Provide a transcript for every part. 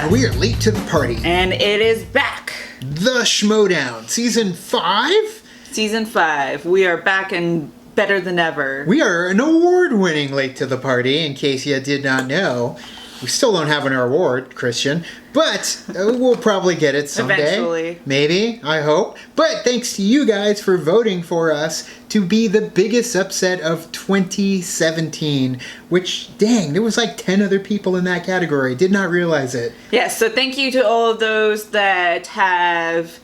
Yeah. We are late to the party. And it is back. The Schmoedown, Season 5? Season 5. We are back and better than ever. We are an award-winning late to the party, in case you did not know. We still don't have an award, Christian, but we'll probably get it someday. Eventually. Maybe, I hope. But thanks to you guys for voting for us to be the biggest upset of 2017, which, dang, there was like 10 other people in that category. Did not realize it. Yes, so thank you to all of those that have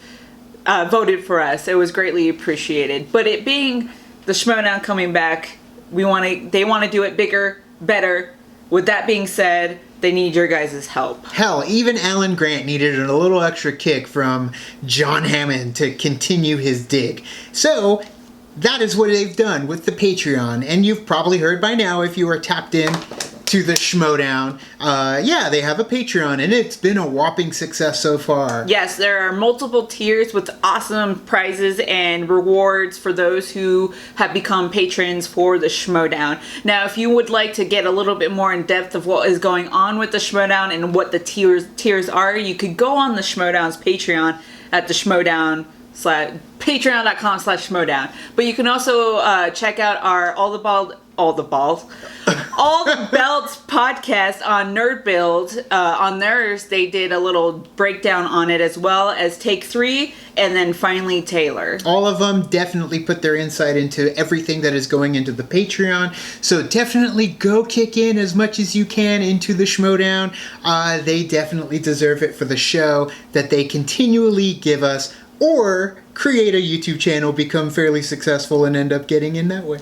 voted for us. It was greatly appreciated. But it being the Schmoedown coming back, they want to do it bigger, better. With that being said, they need your guys' help. Hell, even Alan Grant needed a little extra kick from John Hammond to continue his dig. So, that is what they've done with the Patreon. And you've probably heard by now, if you are tapped in to the Schmoedown, yeah, they have a Patreon, and it's been a whopping success so far. Yes, there are multiple tiers with awesome prizes and rewards for those who have become patrons for the Schmoedown. Now, if you would like to get a little bit more in depth of what is going on with the Schmoedown and what the tiers are, you could go on the Schmoedown's Patreon at the Schmoedown patreon.com/Schmoedown. But you can also check out our All the Belts podcast on Nerd Build. On theirs, they did a little breakdown on it, as well as Take 3 and then finally Taylor. All of them definitely put their insight into everything that is going into the Patreon. So definitely go kick in as much as you can into the Schmoedown. They definitely deserve it for the show that they continually give us, or create a YouTube channel, become fairly successful, and end up getting in that way.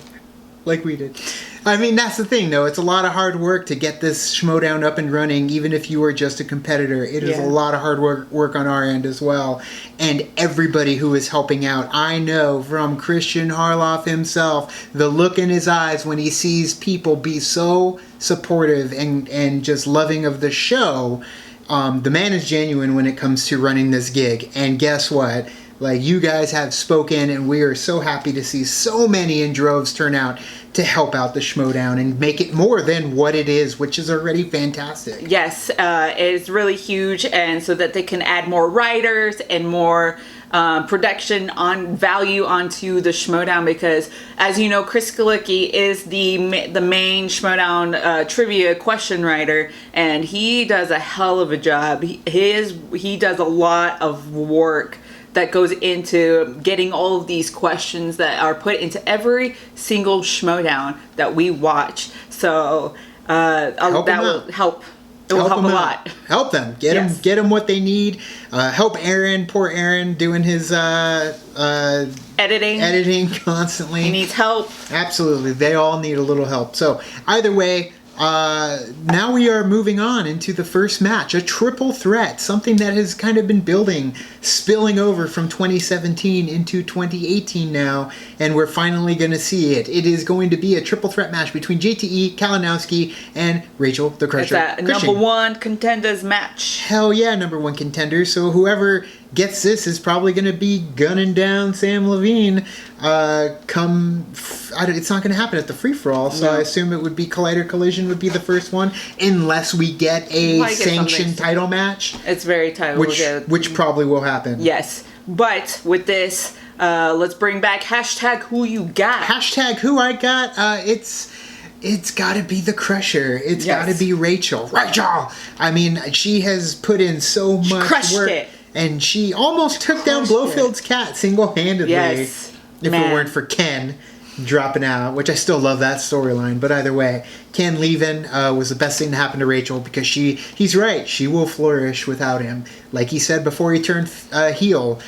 Like we did. I mean, that's the thing, though. It's a lot of hard work to get this Schmoedown up and running, even if you are just a competitor. It is a lot of hard work on our end as well. And everybody who is helping out, I know from Christian Harloff himself, the look in his eyes when he sees people be so supportive and just loving of the show. The man is genuine when it comes to running this gig. And guess what? Like, you guys have spoken, and we are so happy to see so many in droves turn out to help out the Schmoedown and make it more than what it is, which is already fantastic. Yes, it's really huge, and so that they can add more writers and more production on value onto the Schmoedown, because, as you know, Chris Galicki is the main Schmoedown trivia question writer, and he does a hell of a job. He does a lot of work that goes into getting all of these questions that are put into every single Schmoedown that we watch. So that will help. It will help a lot. Help them. Get them what they need. Help Aaron, poor Aaron, doing his editing constantly. He needs help. Absolutely. They all need a little help. So either way, now we are moving on into the first match, a triple threat, something that has kind of been building, spilling over from 2017 into 2018 now, and we're finally going to see it. It is going to be a triple threat match between JTE, Kalinowski, and Rachel the Crusher. It's a number one contenders match. Hell yeah, number one contender. So whoever gets this is probably going to be gunning down Sam Levine. It's not going to happen at the free-for-all, so I assume it would be Collision would be the first one, unless we get a sanctioned title match. It's very title, which probably will happen. Yes, but with this, let's bring back hashtag who you got. Hashtag who I got. It's got to be the Crusher. It's got to be Rachel. Rachel! I mean, she has put in so much work. It. And she almost took down Blofield's cat single-handedly. Yes. If it weren't for Ken dropping out, which I still love that storyline. But either way, Ken leaving was the best thing to happen to Rachel, because he's right. She will flourish without him. Like he said before he turned heel,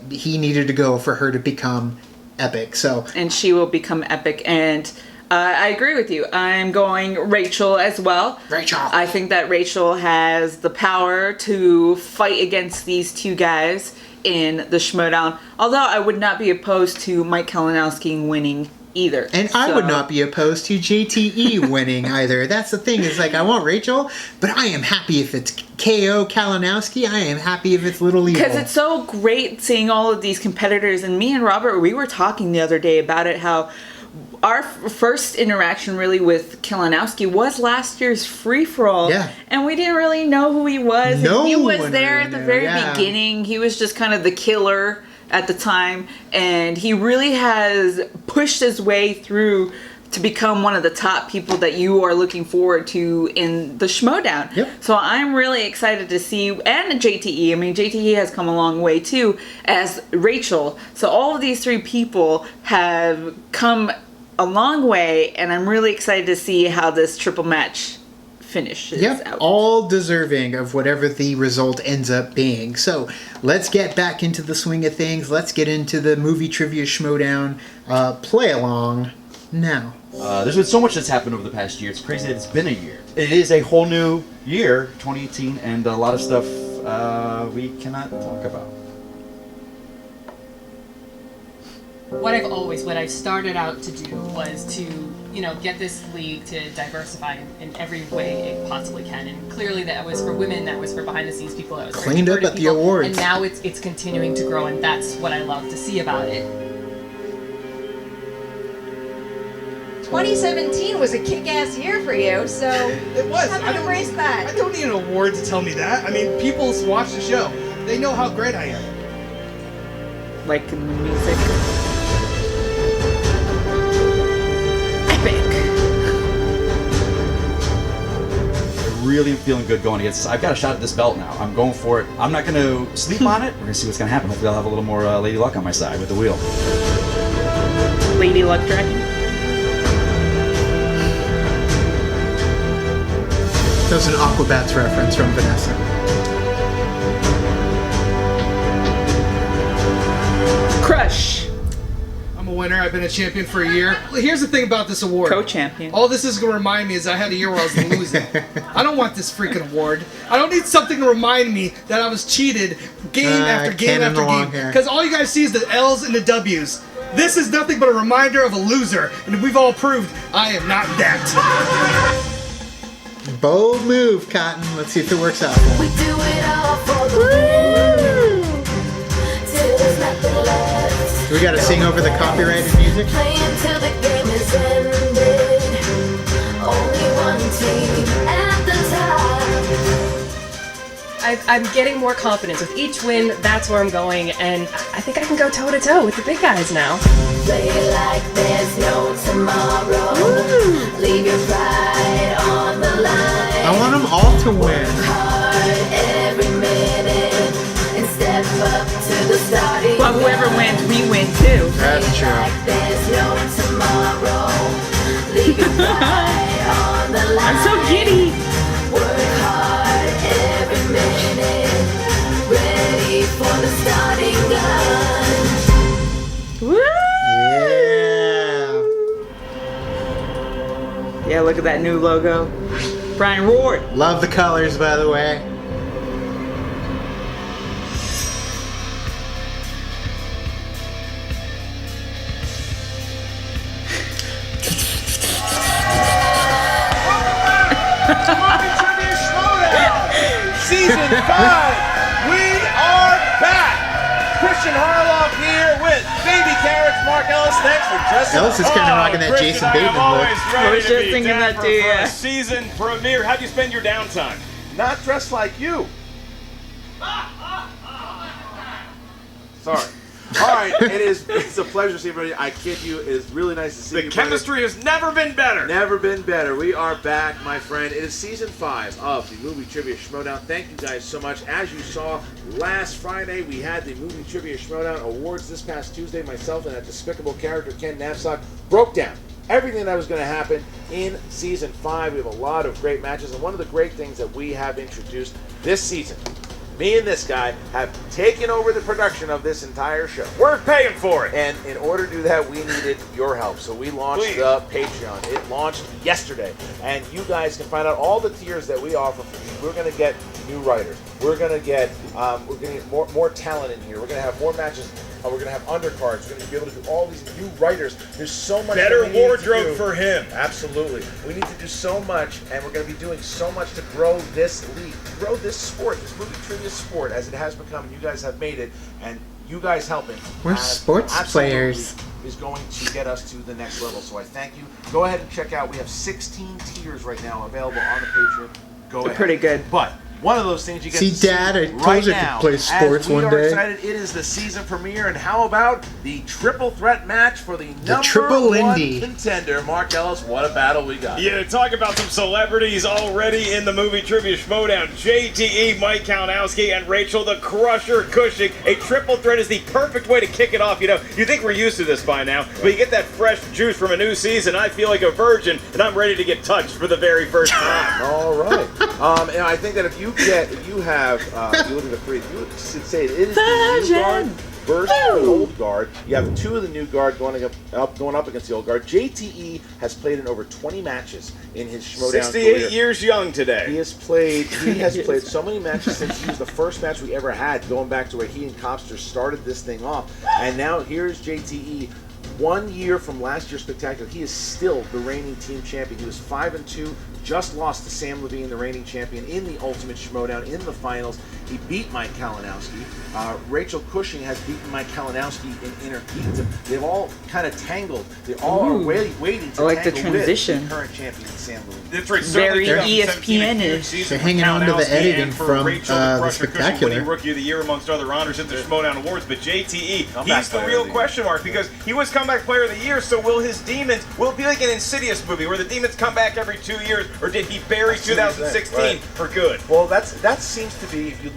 he needed to go for her to become epic. And she will become epic, and I agree with you. I'm going Rachel as well. Rachel. I think that Rachel has the power to fight against these two guys in the Schmoedown. Although I would not be opposed to Mike Kalinowski winning either. And I would not be opposed to JTE winning either. That's the thing. Is like, I want Rachel, but I am happy if it's KO Kalinowski. I am happy if it's Little Evil. Because it's so great seeing all of these competitors. And me and Robert, we were talking the other day about it, how our first interaction really with Kalinowski was last year's free-for-all. Yeah. And we didn't really know who he was. No he was one there really at the knew, very yeah. beginning. He was just kind of the killer at the time. And he really has pushed his way through to become one of the top people that you are looking forward to in the Schmoedown. Yep. So I'm really excited to see, and JTE. I mean, JTE has come a long way too, as Rachel. So all of these three people have come a long way, and I'm really excited to see how this triple match finishes out. All deserving of whatever the result ends up being. So let's get back into the swing of things. Let's get into the movie trivia Schmoedown play along now. There's been so much that's happened over the past year. It's crazy that it's been a year. It is a whole new year, 2018, and a lot of stuff we cannot talk about. What I've started out to do was to, get this league to diversify in every way it possibly can. And clearly that was for women, that was for behind the scenes people, that was for Cleaned up introverted at the people, awards. And now it's continuing to grow, and that's what I love to see about it. 2017 was a kick-ass year for you, so It was. have I to embrace I that. don't need an award to tell me that. I mean, people watch the show. They know how great I am. Like in the music. Epic. I really am feeling good going against this. I've got a shot at this belt now. I'm going for it. I'm not going to sleep on it. We're going to see what's going to happen. Hopefully I'll have a little more Lady Luck on my side with the wheel. Lady Luck Dragon. That was an Aquabats reference from Vanessa. Crush. I'm a winner. I've been a champion for a year. Here's the thing about this award. Co-champion. All this is going to remind me is I had a year where I was losing. I don't want this freaking award. I don't need something to remind me that I was cheated game after game Ken in after the long game. hair. Because all you guys see is the L's and the W's. This is nothing but a reminder of a loser. And we've all proved I am not that. Bold move, Cotton. Let's see if it works out for We him. do it all for the win. Till there's nothing left. Do we gotta sing over the copyrighted music? Playing till the game is ended. Only one team at the top. I'm getting more confidence. With each win, that's where I'm going, and I think I can go toe-to-toe with the big guys now. Play it like there's no tomorrow. Leave your pride on the line. I want them all to win. Hard every minute and step up to the starting Well, whoever line. wins, we win too. That's true. Like there's no tomorrow. Leave your pride on the line. I'm so giddy. Work hard every minute. Ready for the starting gun. Woo! Yeah. Yeah, look at that new logo. Brian Ward. Love the colors, by the way. Season 5, we are back. Christian Harloff here with Baby Carrots, Mark Ellis. Thanks for dressing Ellis is kind of rocking that Christian, Jason I am Bateman look. always ready I was to just be thinking that dapper too, for yeah. a season premiere. How do you spend your downtime? Not dressed like you. Sorry. All right, it's a pleasure to see everybody. I kid you, it is really nice to see The you. chemistry has never been better. Never been better. We are back, my friend. It is season 5 of the Movie Trivia Schmoedown. Thank you guys so much. As you saw last Friday, we had the Movie Trivia Schmoedown Awards this past Tuesday. Myself and that despicable character, Ken Knapsack, broke down everything that was going to happen in season 5. We have a lot of great matches, and one of the great things that we have introduced this season, me and this guy have taken over the production of this entire show. We're paying for it. And in order to do that, we needed your help. So we launched Please. the Patreon. It launched yesterday. And you guys can find out all the tiers that we offer for you. We're going to get new writers. We're going to get more talent in here. We're going to have more matches. We're going to have undercards. We're going to be able to do all these new writers. There's so much Better that we need to wardrobe do. for him. Absolutely. We need to do so much, and we're going to be doing so much to grow this league, grow this sport, this movie trivia sport, as it has become. You guys have made it, and you guys helping. We're has sports absolutely players. is going to get us to the next level. So I thank you. Go ahead and check out. We have 16 tiers right now available on the Patreon. Go ahead. Pretty good. But one of those things you get See, to see Dad, I right told you now, to play sports as we one are day. excited, it is the season premiere, and how about the triple threat match for the number triple one Lindy. contender? Mark Ellis, what a battle we got. Yeah, talk about some celebrities already in the movie Trivia Schmoedown. JTE, Mike Kalinowski, and Rachel the Crusher Cushing. A triple threat is the perfect way to kick it off. You know, you think we're used to this by now, but you get that fresh juice from a new season. I feel like a virgin, and I'm ready to get touched for the very first time. All right. And I think that if you have, if you look at the three, you should say it is the new guard versus the old guard. You have two of the new guard going up against the old guard. JTE has played in over 20 matches in his Schmoedown 68 career. years young today. He has played so many matches since he was the first match we ever had, going back to where he and Copster started this thing off. And now here's JTE. 1 year from last year's Spectacular, he is still the reigning team champion. He was 5-2, just lost to Sam Levine, the reigning champion, in the Ultimate Schmoedown in the finals. He beat Mike Kalinowski. Rachel Cushing has beaten Mike Kalinowski in Inner Kingdom. They've all kind of tangled. They all are waiting to I like the tangle transition. with the current champion, Sam Levine. That's right, Very certainly ESPN-ish. They're hanging on to the editing from the Spectacular. Winning Rookie of the Year amongst other honors at the Schmoedown Awards, but JTE, Comeback he's the Player real of the Year. question mark because he was Comeback Player of the Year. So will his demons? Will it be like an Insidious movie where the demons come back every 2 years, or did he bury 2016 right. for good? Well, that seems to be, if you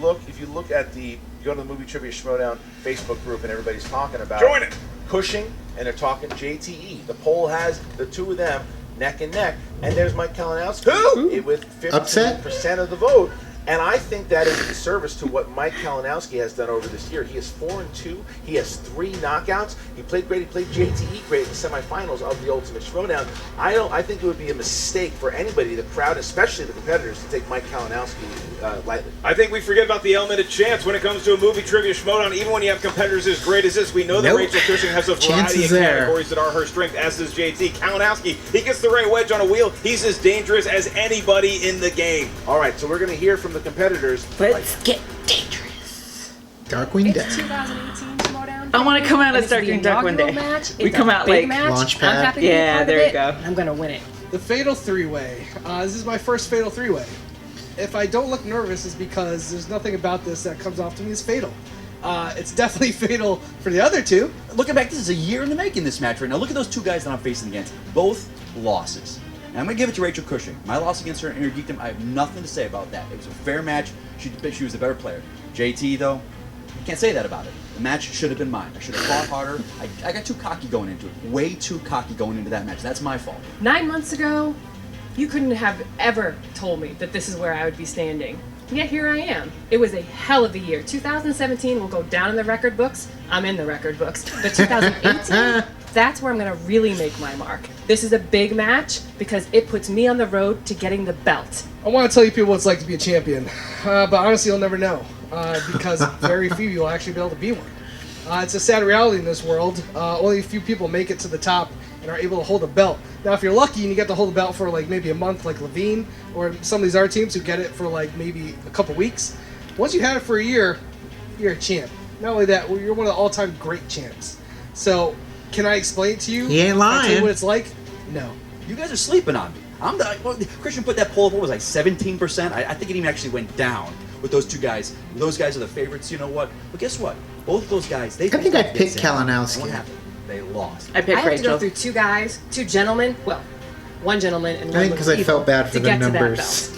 look at you go to the Movie Trivia Schmoedown Facebook group and everybody's talking about Join it. Cushing, and they're talking JTE. The poll has the two of them neck and neck, and there's Mike Kalinowski with 50% of the vote. And I think that is a disservice to what Mike Kalinowski has done over this year. He is 4-2. He has 3 knockouts. He played great. He played JTE great in the semifinals of the Ultimate Schmoedown. I think it would be a mistake for anybody, the crowd, especially the competitors, to take Mike Kalinowski lightly. I think we forget about the element of chance when it comes to a movie Trivia Schmoedown. Even when you have competitors as great as this, we know that Nope. Rachel Cushing has a variety Chances of there. categories that are her strength, as does JT. Kalinowski, he gets the right wedge on a wheel. He's as dangerous as anybody in the game. All right, so we're going to hear from the competitors. Let's get dangerous. Darkwing It's Death. 2018 Schmoedown. I want to come out And as it's the Darkwing Duck one day. inaugural match. We It's come a out big like match. Launchpad. I'm happy to be Yeah, part of there you it, go. and I'm gonna win it. The Fatal 3-Way. This is my first Fatal 3-Way. If I don't look nervous, it's because there's nothing about this that comes off to me as fatal. It's definitely fatal for the other two. Looking back, this is a year in the making, this match right now. Look at those two guys that I'm facing against. Both losses. And I'm going to give it to Rachel Cushing. My loss against her in Inner Geekdom, I have nothing to say about that. It was a fair match. She was the better player. JT, though, I can't say that about it. The match should have been mine. I should have fought harder. I got too cocky going into it. Way too cocky going into that match. That's my fault. 9 months ago, you couldn't have ever told me that this is where I would be standing. Yet here I am. It was a hell of a year. 2017 will go down in the record books. I'm in the record books. But 2018, that's where I'm going to really make my mark. This is a big match because it puts me on the road to getting the belt. I want to tell you people what it's like to be a champion, but honestly, you'll never know because very few of you will actually be able to be one. It's a sad reality in this world. Only a few people make it to the top and are able to hold a belt. Now, if you're lucky and you get to hold a belt for like maybe a month, like Levine, or some of these other teams who get it for like maybe a couple weeks, once you had it for a year, you're a champ. Not only that, you're one of the all-time great champs. So, can I explain to you? He ain't Can I tell you lying. what it's like? No. You guys are sleeping on me. Christian put that poll up, what was I, 17%? I think it even actually went down with those two guys. Those guys are the favorites, you know what? But guess what? Both of those guys, they I think I picked Sam. Kalinowski. What happened? They lost. I picked I have to go Rachel. through two guys, two gentlemen. Well, one gentleman and one I think little because I evil felt bad for to the get to that numbers.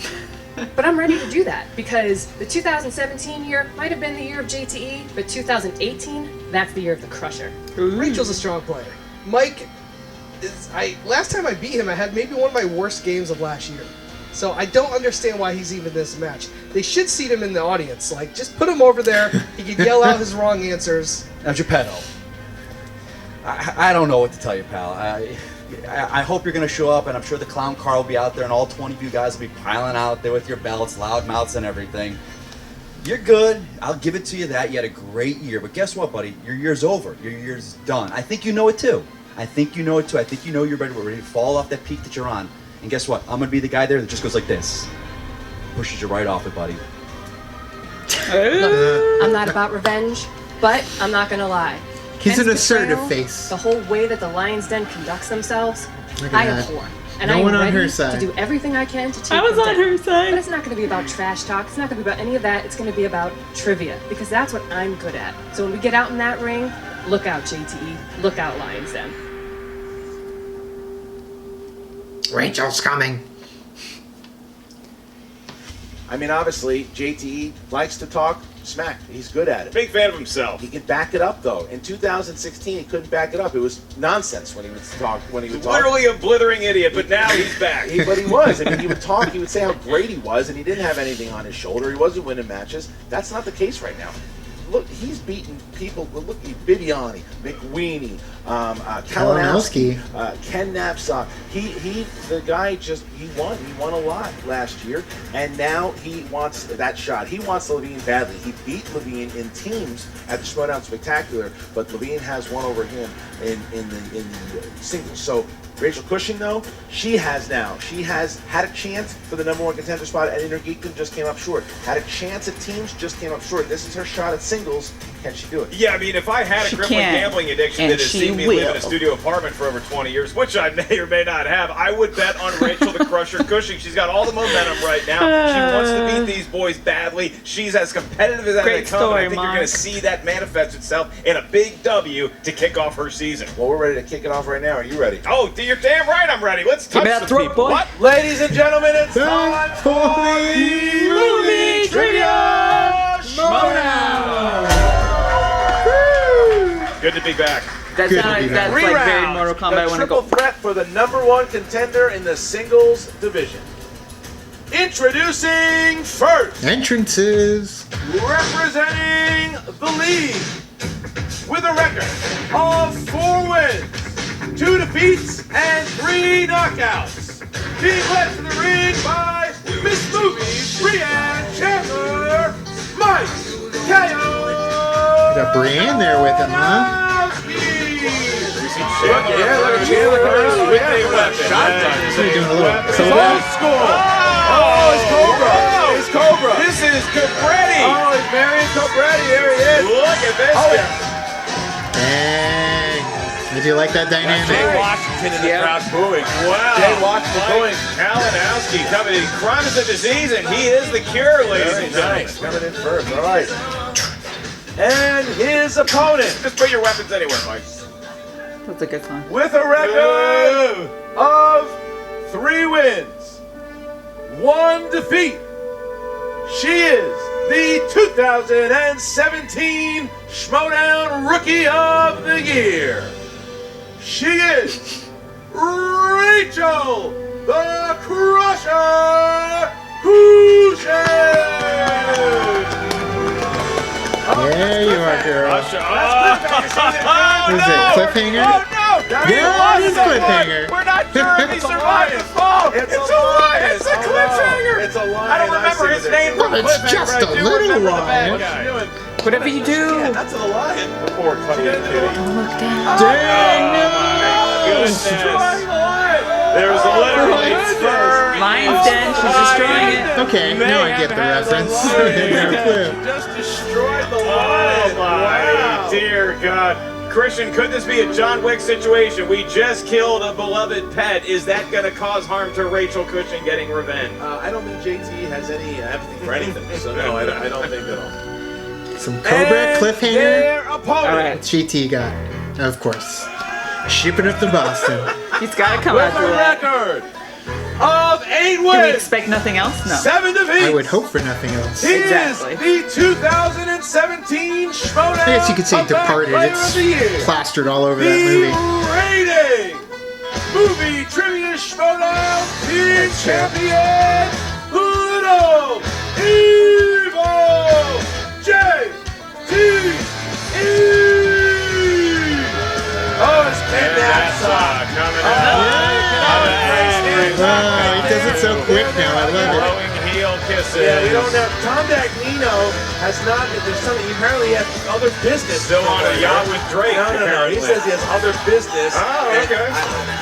belt. But I'm ready to do that because the 2017 year might have been the year of JTE, but 2018, that's the year of the Crusher. Rachel's a strong player. Mike last time I beat him, I had maybe one of my worst games of last year. So I don't understand why he's even this match. They should seat him in the audience. Like, just put him over there. He can yell out his wrong answers. Now, Geppetto, I don't know what to tell you, pal. I hope you're going to show up, and I'm sure the clown car will be out there, and all 20 of you guys will be piling out there with your belts, loud mouths, and everything. You're good. I'll give it to you that. You had a great year. But guess what, buddy? Your year's over. Your year's done. I think you know it, too. I think you know you're ready to fall off that peak that you're on. And guess what? I'm going to be the guy there that just goes like this. Pushes you right off it, buddy. Look, I'm not about revenge, but I'm not gonna lie. He's an Ken's assertive betrayal, face. The whole way that the Lion's Den conducts themselves, Look at I that. abhor. And No I'm one on ready her side. to do everything I can to take I was them on down. her side. But it's not going to be about trash talk. It's not going to be about any of that. It's going to be about trivia because that's what I'm good at. So when we get out in that ring, look out, JTE. Look out, Lion's Den. Rachel's coming. I mean, obviously, JTE likes to talk smack. He's good at it. Big fan of himself. He can back it up, though. In 2016, he couldn't back it up. It was nonsense when he would talk. Literally a blithering idiot, but now he's back. But he was. I mean, he would talk. He would say how great he was, and he didn't have anything on his shoulder. He wasn't winning matches. That's not the case right now. Look, he's beaten people. Look, Bibiani, McWeeny, Kalinowski, Ken Knapsack. The guy he won. He won a lot last year, and now he wants that shot. He wants Levine badly. He beat Levine in teams at the Schmoedown Spectacular, but Levine has won over him in the singles. So Rachel Cushing, though, she has had a chance for the #1 contender spot at Intergeekdom, just came up short. Had a chance at teams, just came up short. This is her shot at singles. Can she do it? Yeah, I mean, if I had a She crippling can, gambling addiction and that has she seen me live in will. a studio apartment for over 20 years, which I may or may not have, I would bet on Rachel the Crusher Cushing. She's got all the momentum right now. She wants to beat these boys badly. She's as competitive as they Great come, and I story, think you're Mark. going to see that manifest itself in a big W to kick off her season. Well, we're ready to kick it off right now. Are you ready? Oh, you're damn right I'm ready. Let's touch me that some throat, people. boy. What? Ladies and gentlemen, it's time for the Movie Trivia Schmoedown! Good to be back. That's Good to not be that's back. like very Mortal Kombat. I The want to triple go. threat for the #1 contender in the singles division. Introducing first, Entrances. representing the league with a record of 4 wins, 2 defeats, and 3 knockouts. Being led to the ring by Miss Movies, Brianne Chandler, Mike Kayo. Got Brienne there with him, huh? Look at Chandler coming with a weapon. He's doing a little It's Cobra. old school. Oh, it's Cobra. It's Cobra. This is Cabretti. Oh, it's Marion Cabretti. There he is. Look at this Oh, guy. Dang. Did you like that Jay dynamic? Washington in the crowd booing. Wow. Jay Washington Mike booing. Kalinowski coming in. Crime is a disease, and he is the cure, ladies Very and gentlemen. nice. Coming in first. All right. And his opponent Just put your weapons anywhere, Mike. That's a good song. with a record of 3 wins, 1 defeat. She is the 2017 Schmoedown Rookie of the Year. She is Rachel the Crusher Cushing. There you are, girl. Russia. Is it cliffhanger? Oh no! Yeah, it is cliffhanger. We're not sure if he It's a survived lion. the fall. It's a lion. lion. It's a Oh, no. cliffhanger. It's a lion. I don't I remember see his what name they're from doing. It's Cliffhanger, just but I a do little remember the lion. bad What's guy. she doing? Whatever you do. Yeah, that's a lion. Poor Tony Kitty. Look down. Dang, Goodness. Destroying the lion. There's literally fur. Lion's Den. She's destroying it. Okay, now I get the reference. I had no clue. Just destroyed the Oh lion. my Wow. dear God. Christian, could this be a John Wick situation? We just killed a beloved pet. Is that going to cause harm to Rachel Cushing getting revenge? I don't think JT has any empathy for anything, so no, I don't think at all. Some Cobra cliffhanger. Their opponent. All right. GT got, of course, shipping up to Boston. He's got to come With after a that. record of 8 Can we wins, expect nothing else? No. 7 defeats. I would hope for nothing else. He Exactly. is the 2017 Schmoedown I guess you could say Comeback Departed. Player It's of the Year. plastered all over that The movie. reigning movie trivia Schmoedown team champion, Uno Evil JTE. Oh, it's kidnapped. Coming out. Wow, he does it so quick now. I love it. Blowing heel kisses. Yeah, we don't have. Tom Dagnino has not. There's something. He apparently has other business. Still on a yacht with Drake, No. He apparently. says he has other business. Oh, and okay.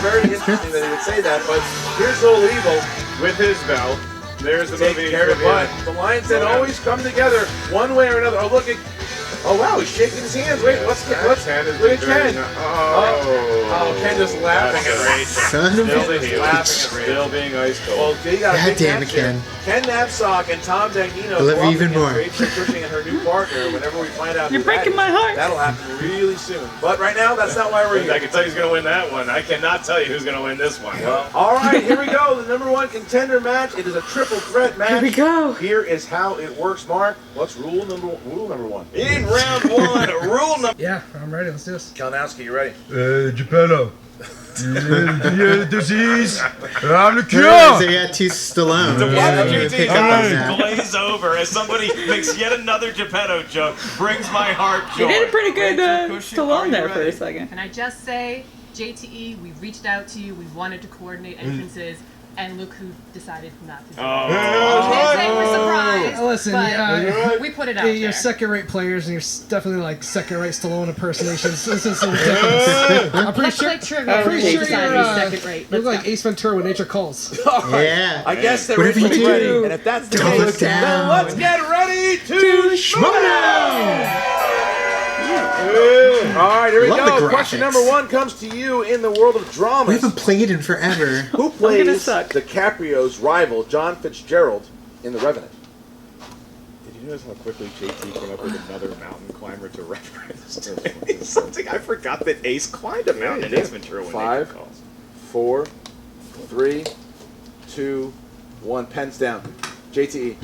Very interesting that he would say that. But here's Little Evil With his belt. There's the taking movie care of trivia. it. But the Lions that always come together one way or another. Oh, look at Oh wow, he's shaking his hands. Wait, let's Ken is look at very Ken. Oh, Ken just laughing at Rachel. Son of Still a being, laughing at still being ice cold. Well, you got a God big damn match it, Ken. here. Ken Knapsack and Tom Dangino I love go you up even against more. Rachel Cushing and her new partner. Whenever we find out You're who that breaking is, my heart. that'll happen really soon. But right now, that's not why we're I here. can tell you who's going to win that one. I cannot tell you who's going to win this one. All right, here we go. The number one contender match. It is a triple threat match. Here we go. Here is how it works, Mark. What's rule number one? In round one, rule number. Yeah, I'm ready. Let's do this. Kalinowski, you ready? Geppetto. Disease. I'm the There cure. it is. They got two Stallone. To Yeah, watch I'm gonna pick up on JT's that. glaze over as somebody makes yet another Geppetto joke brings my heart joy. You did a pretty good Rachel Cushing, are Stallone you there for a ready? second. Can I just say, JTE, we reached out to you. We wanted to coordinate entrances, and look who decided not to do it. Oh. Can't say we're surprised, Listen, but we put it out You're there. second-rate players, and you're definitely like second-rate Stallone impersonations. This is ridiculous. I'm pretty Let's sure. play trivia. I'm pretty We sure decided you're to be second rate. you look Let's like go. Ace Ventura when nature calls. Yeah. I guess that Whatever you Rachel's do, ready. And if that's the don't case, look down. then let's get ready to Schmoedown! All right, here we Love the go. Question graphics. number one comes to you in the world of We dramas. haven't played in forever. Who plays suck. DiCaprio's rival, John Fitzgerald, in The Revenant? Did you notice how quickly JT came up with another mountain climber to reference to something? I forgot that Ace climbed a mountain in Ace Ventura when Five. nature calls. 4, 3, 2, 1. Pens down. JTE,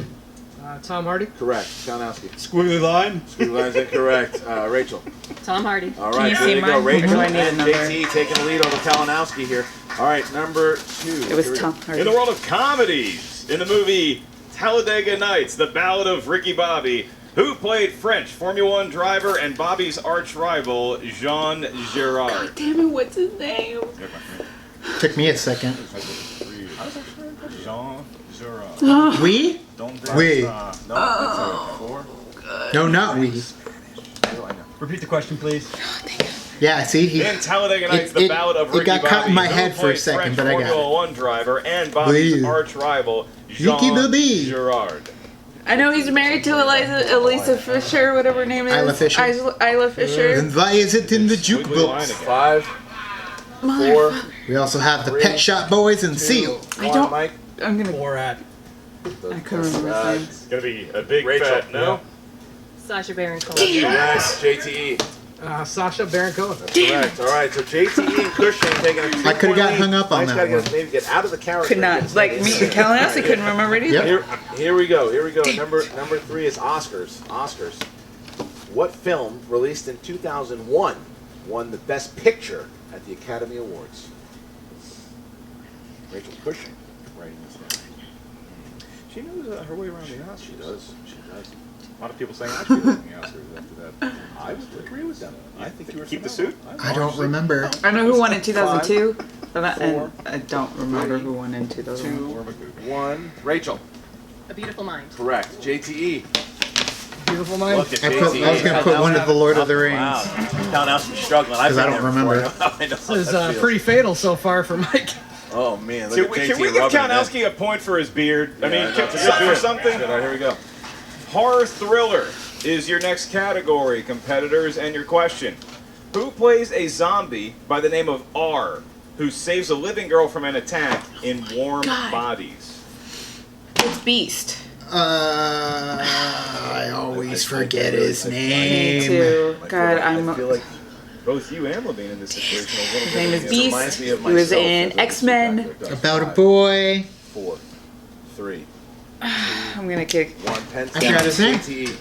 Tom Hardy. correct. Kalinowski. Squiggly line. Squiggly line's incorrect. Rachel. Tom Hardy. All Can right, you there see you go. mine? Rachel Or do I need and another? JTE taking the lead over Kalinowski here. All right, number 2. It was Here we go. Tom Hardy. In the world of comedies, in the movie Talladega Nights, The Ballad of Ricky Bobby, who played French Formula One driver and Bobby's arch rival, Jean Girard? Damn it, what's his name? Took me a second. Jean Girard. We? We. No, four. No, not we. Repeat the question, please. Yeah, see, he. In Talladega Nights, It- The it- Ballad of it Ricky got Bobby, caught in my who head for a played second, French but I got Formula it. One driver and Bobby's Please. arch rival, Ricky Jean Bobby. Girard. I know he's married to Elisa Fisher, whatever her name is. Isla Fisher. Isla Fisher. And why is it in the Squiggly line jukebox? again. 5, 4, We also have the Pet Shop Boys and Seal. I don't- Mike. I'm gonna. Borat. I couldn't remember his name. It's gonna be a big Rachel. bet, no? Sasha Baron Cohen. Yes, JTE. Sasha Baron Cohen. Correct. All right, so JTE and Cushing taking a 2-point I coulda got lead. hung up on Mike's that gotta one. maybe get out of the character. Could and not. get Like some me, insight. Kalinowski couldn't remember it either. Yep. Here we go. Number 3 is Oscars. What film released in 2001 won the Best Picture at the Academy Awards? Rachel Cushing writing this down. She knows her way around the Oscars. She does. A lot of people saying I should be winning the Oscars after that. I would agree with them. I think you were Keep the suit? I don't remember. I know who won in 2002, but Four, and I don't remember who won in 2001. 2, 1. Rachel. A Beautiful Mind. Correct. JTE. Beautiful mind. Look at I JTE. was going to put one of the Lord of the Rings. Wow. Kalinowski's struggling. I've 'Cause I been don't there remember. before. I know This how is that feels. pretty fatal so far for Mike. Oh man, look Can at we, JT can we give rubbing it in. Kalinowski a point for his beard? I mean, Yeah, for something? All right, here we go. Horror thriller is your next category, competitors, and your question. Who plays a zombie by the name of R, who saves a living girl from an attack in Warm God. Bodies? It's Beast. I always forget his Me name. too. God, I feel like Both you and Levine in this situation. His name is it Beast. reminds me of He was myself in as a X-Men. super About a boy. 4, 3, I'm gonna kick 1. Pen I forgot his name. JTE.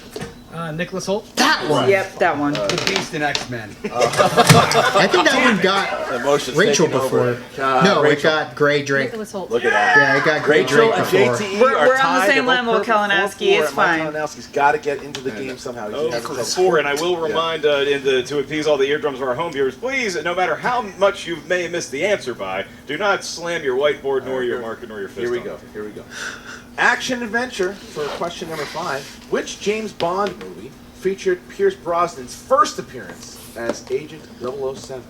Nicholas Holt. That one. Yep, that one. The Beast in X-Men. I think that one got Emotions Rachel taking over. before. No, it got Gray Drake. Nicholas Holt. Look at that. Yeah, it got Gray Rachel Drake and before. JTE We're are on the tied. same They're both level, perfect. Kalinowski. 4-4, It's and Mike fine. Kalinowski's got to get into the game somehow. He's gonna have to Score, and I will remind to appease all the eardrums of our home viewers, please, no matter how much you may have missed the answer by, do not slam your whiteboard nor your marker nor your fist. Here we on go. it. Here we go. Action adventure for question number 5. Which James Bond movie featured Pierce Brosnan's first appearance as Agent 007? So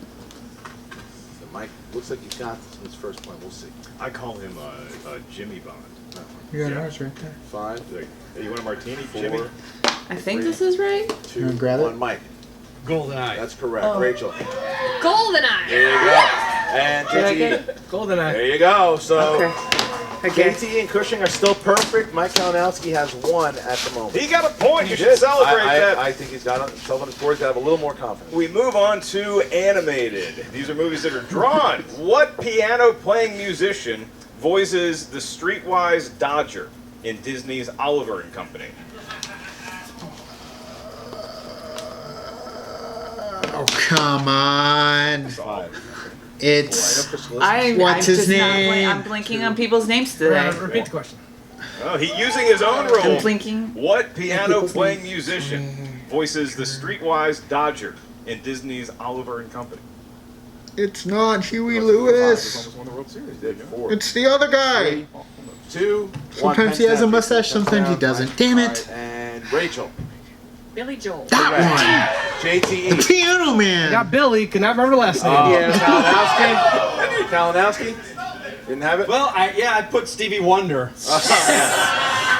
Mike, looks like he's got his first point. We'll see. I call him Jimmy Bond. You got ours right there. 5, Like, hey, you want a martini, 4, Jimmy? I think this is right. 2, grab it? 1, Mike. GoldenEye. That's correct. Rachel. GoldenEye. There you go. And Did I get JTE. it? GoldenEye. There you go. So Okay. Okay. JTE and Cushing are still perfect. Mike Kalinowski has 1 at the moment. He got a point. You should did. celebrate that. I think he's got himself on his board. He's got to have a little more confidence. We move on to animated. These are movies that are drawn. What piano-playing musician voices the streetwise Dodger in Disney's Oliver and Company? Oh, come on. 5. It's I'm What's his just not name? I'm blinking on people's names today. Repeat the question. Oh, he's using his own rule. I'm blinking. What piano-playing musician voices the streetwise Dodger in Disney's Oliver and Company? It's not Huey He Lewis. almost won the World Series. Did 4. It's the other guy. 3, 2, 1. Sometimes he has a mustache, sometimes he doesn't. Damn it. All right, and Rachel. Billy Joel. That JTE. one. Piano I Man. got Billy. Could not remember the last name. Kalinowski. Didn't have it? Well, I put Stevie Wonder.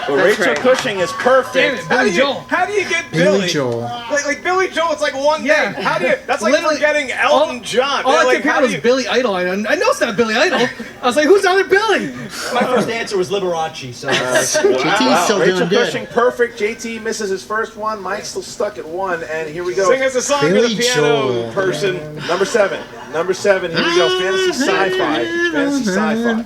Well, That's Rachel right. Cushing is perfect. Damn it, Billy Joel. How do you get Billy Billy? Joel. Like Billy Joel, it's like one Yeah. name. How do you? That's like Literally, forgetting Elton John. All I Like, could how think do was you? Billy Idol. I know it's not Billy Idol. I was like, who's the other Billy? My first answer was Liberace, so JT's still Rachel doing Cushing, good. perfect. JT misses his first one. Mike's still stuck at 1, and here we go. Sing us a song Billy to the piano Joel. person. Number 7. Number 7. Here we go. Fantasy sci-fi. Fantasy sci-fi.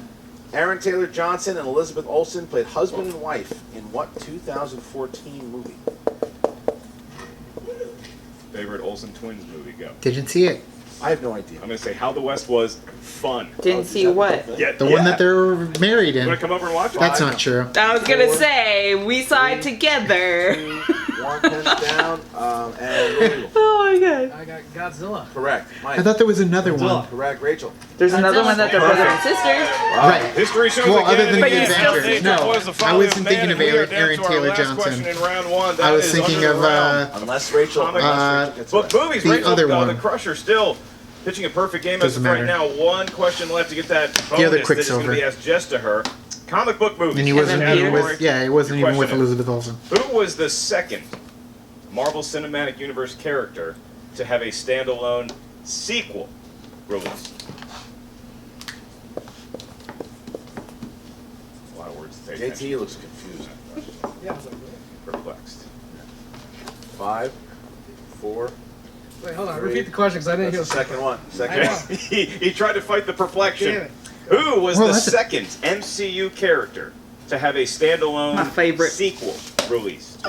Aaron Taylor Johnson and Elizabeth Olsen played husband and wife in what 2014 movie? Favorite Olsen twins movie? Go. Didn't see it. I have no idea. I'm gonna say How the West Was fun. Didn't see what. Yeah, The one that they're married You in. wanna come over and watch it? That's not true. I was gonna say we saw it together. 1 pens down, and Oh my god. I got Godzilla. correct. Mike. I thought there was another one. Correct. Rachel. There's another one that they're brother and sister. Right. History shows Well, again other than and the again, Adventures. Nature No, was the I folly wasn't of thinking man, of and we are Aaron down to our Taylor last Johnson. question in round 1. That I was is thinking under of the realm. Unless Rachel. Comic- gets But it. movies, the Rachel, other the one. Crusher still pitching a perfect game as Doesn't of right matter. now. One question left to get that bonus other that is going to Quicksilver. be asked just to her. Comic book movies. And he wasn't then even Peter. with. Yeah, he wasn't Your even with question is, Elizabeth Olsen. Who was the second Marvel Cinematic Universe character to have a standalone sequel released? A lot of words to take. JT looks confused. Yeah. Perplexed. 5, 4. Wait, hold on. Repeat the question because I didn't That's the hear. second one. I Second know. one. he tried to fight the Damn perplexion. it. Who was Well, the that's a- second MCU character to have a standalone My favorite. sequel released?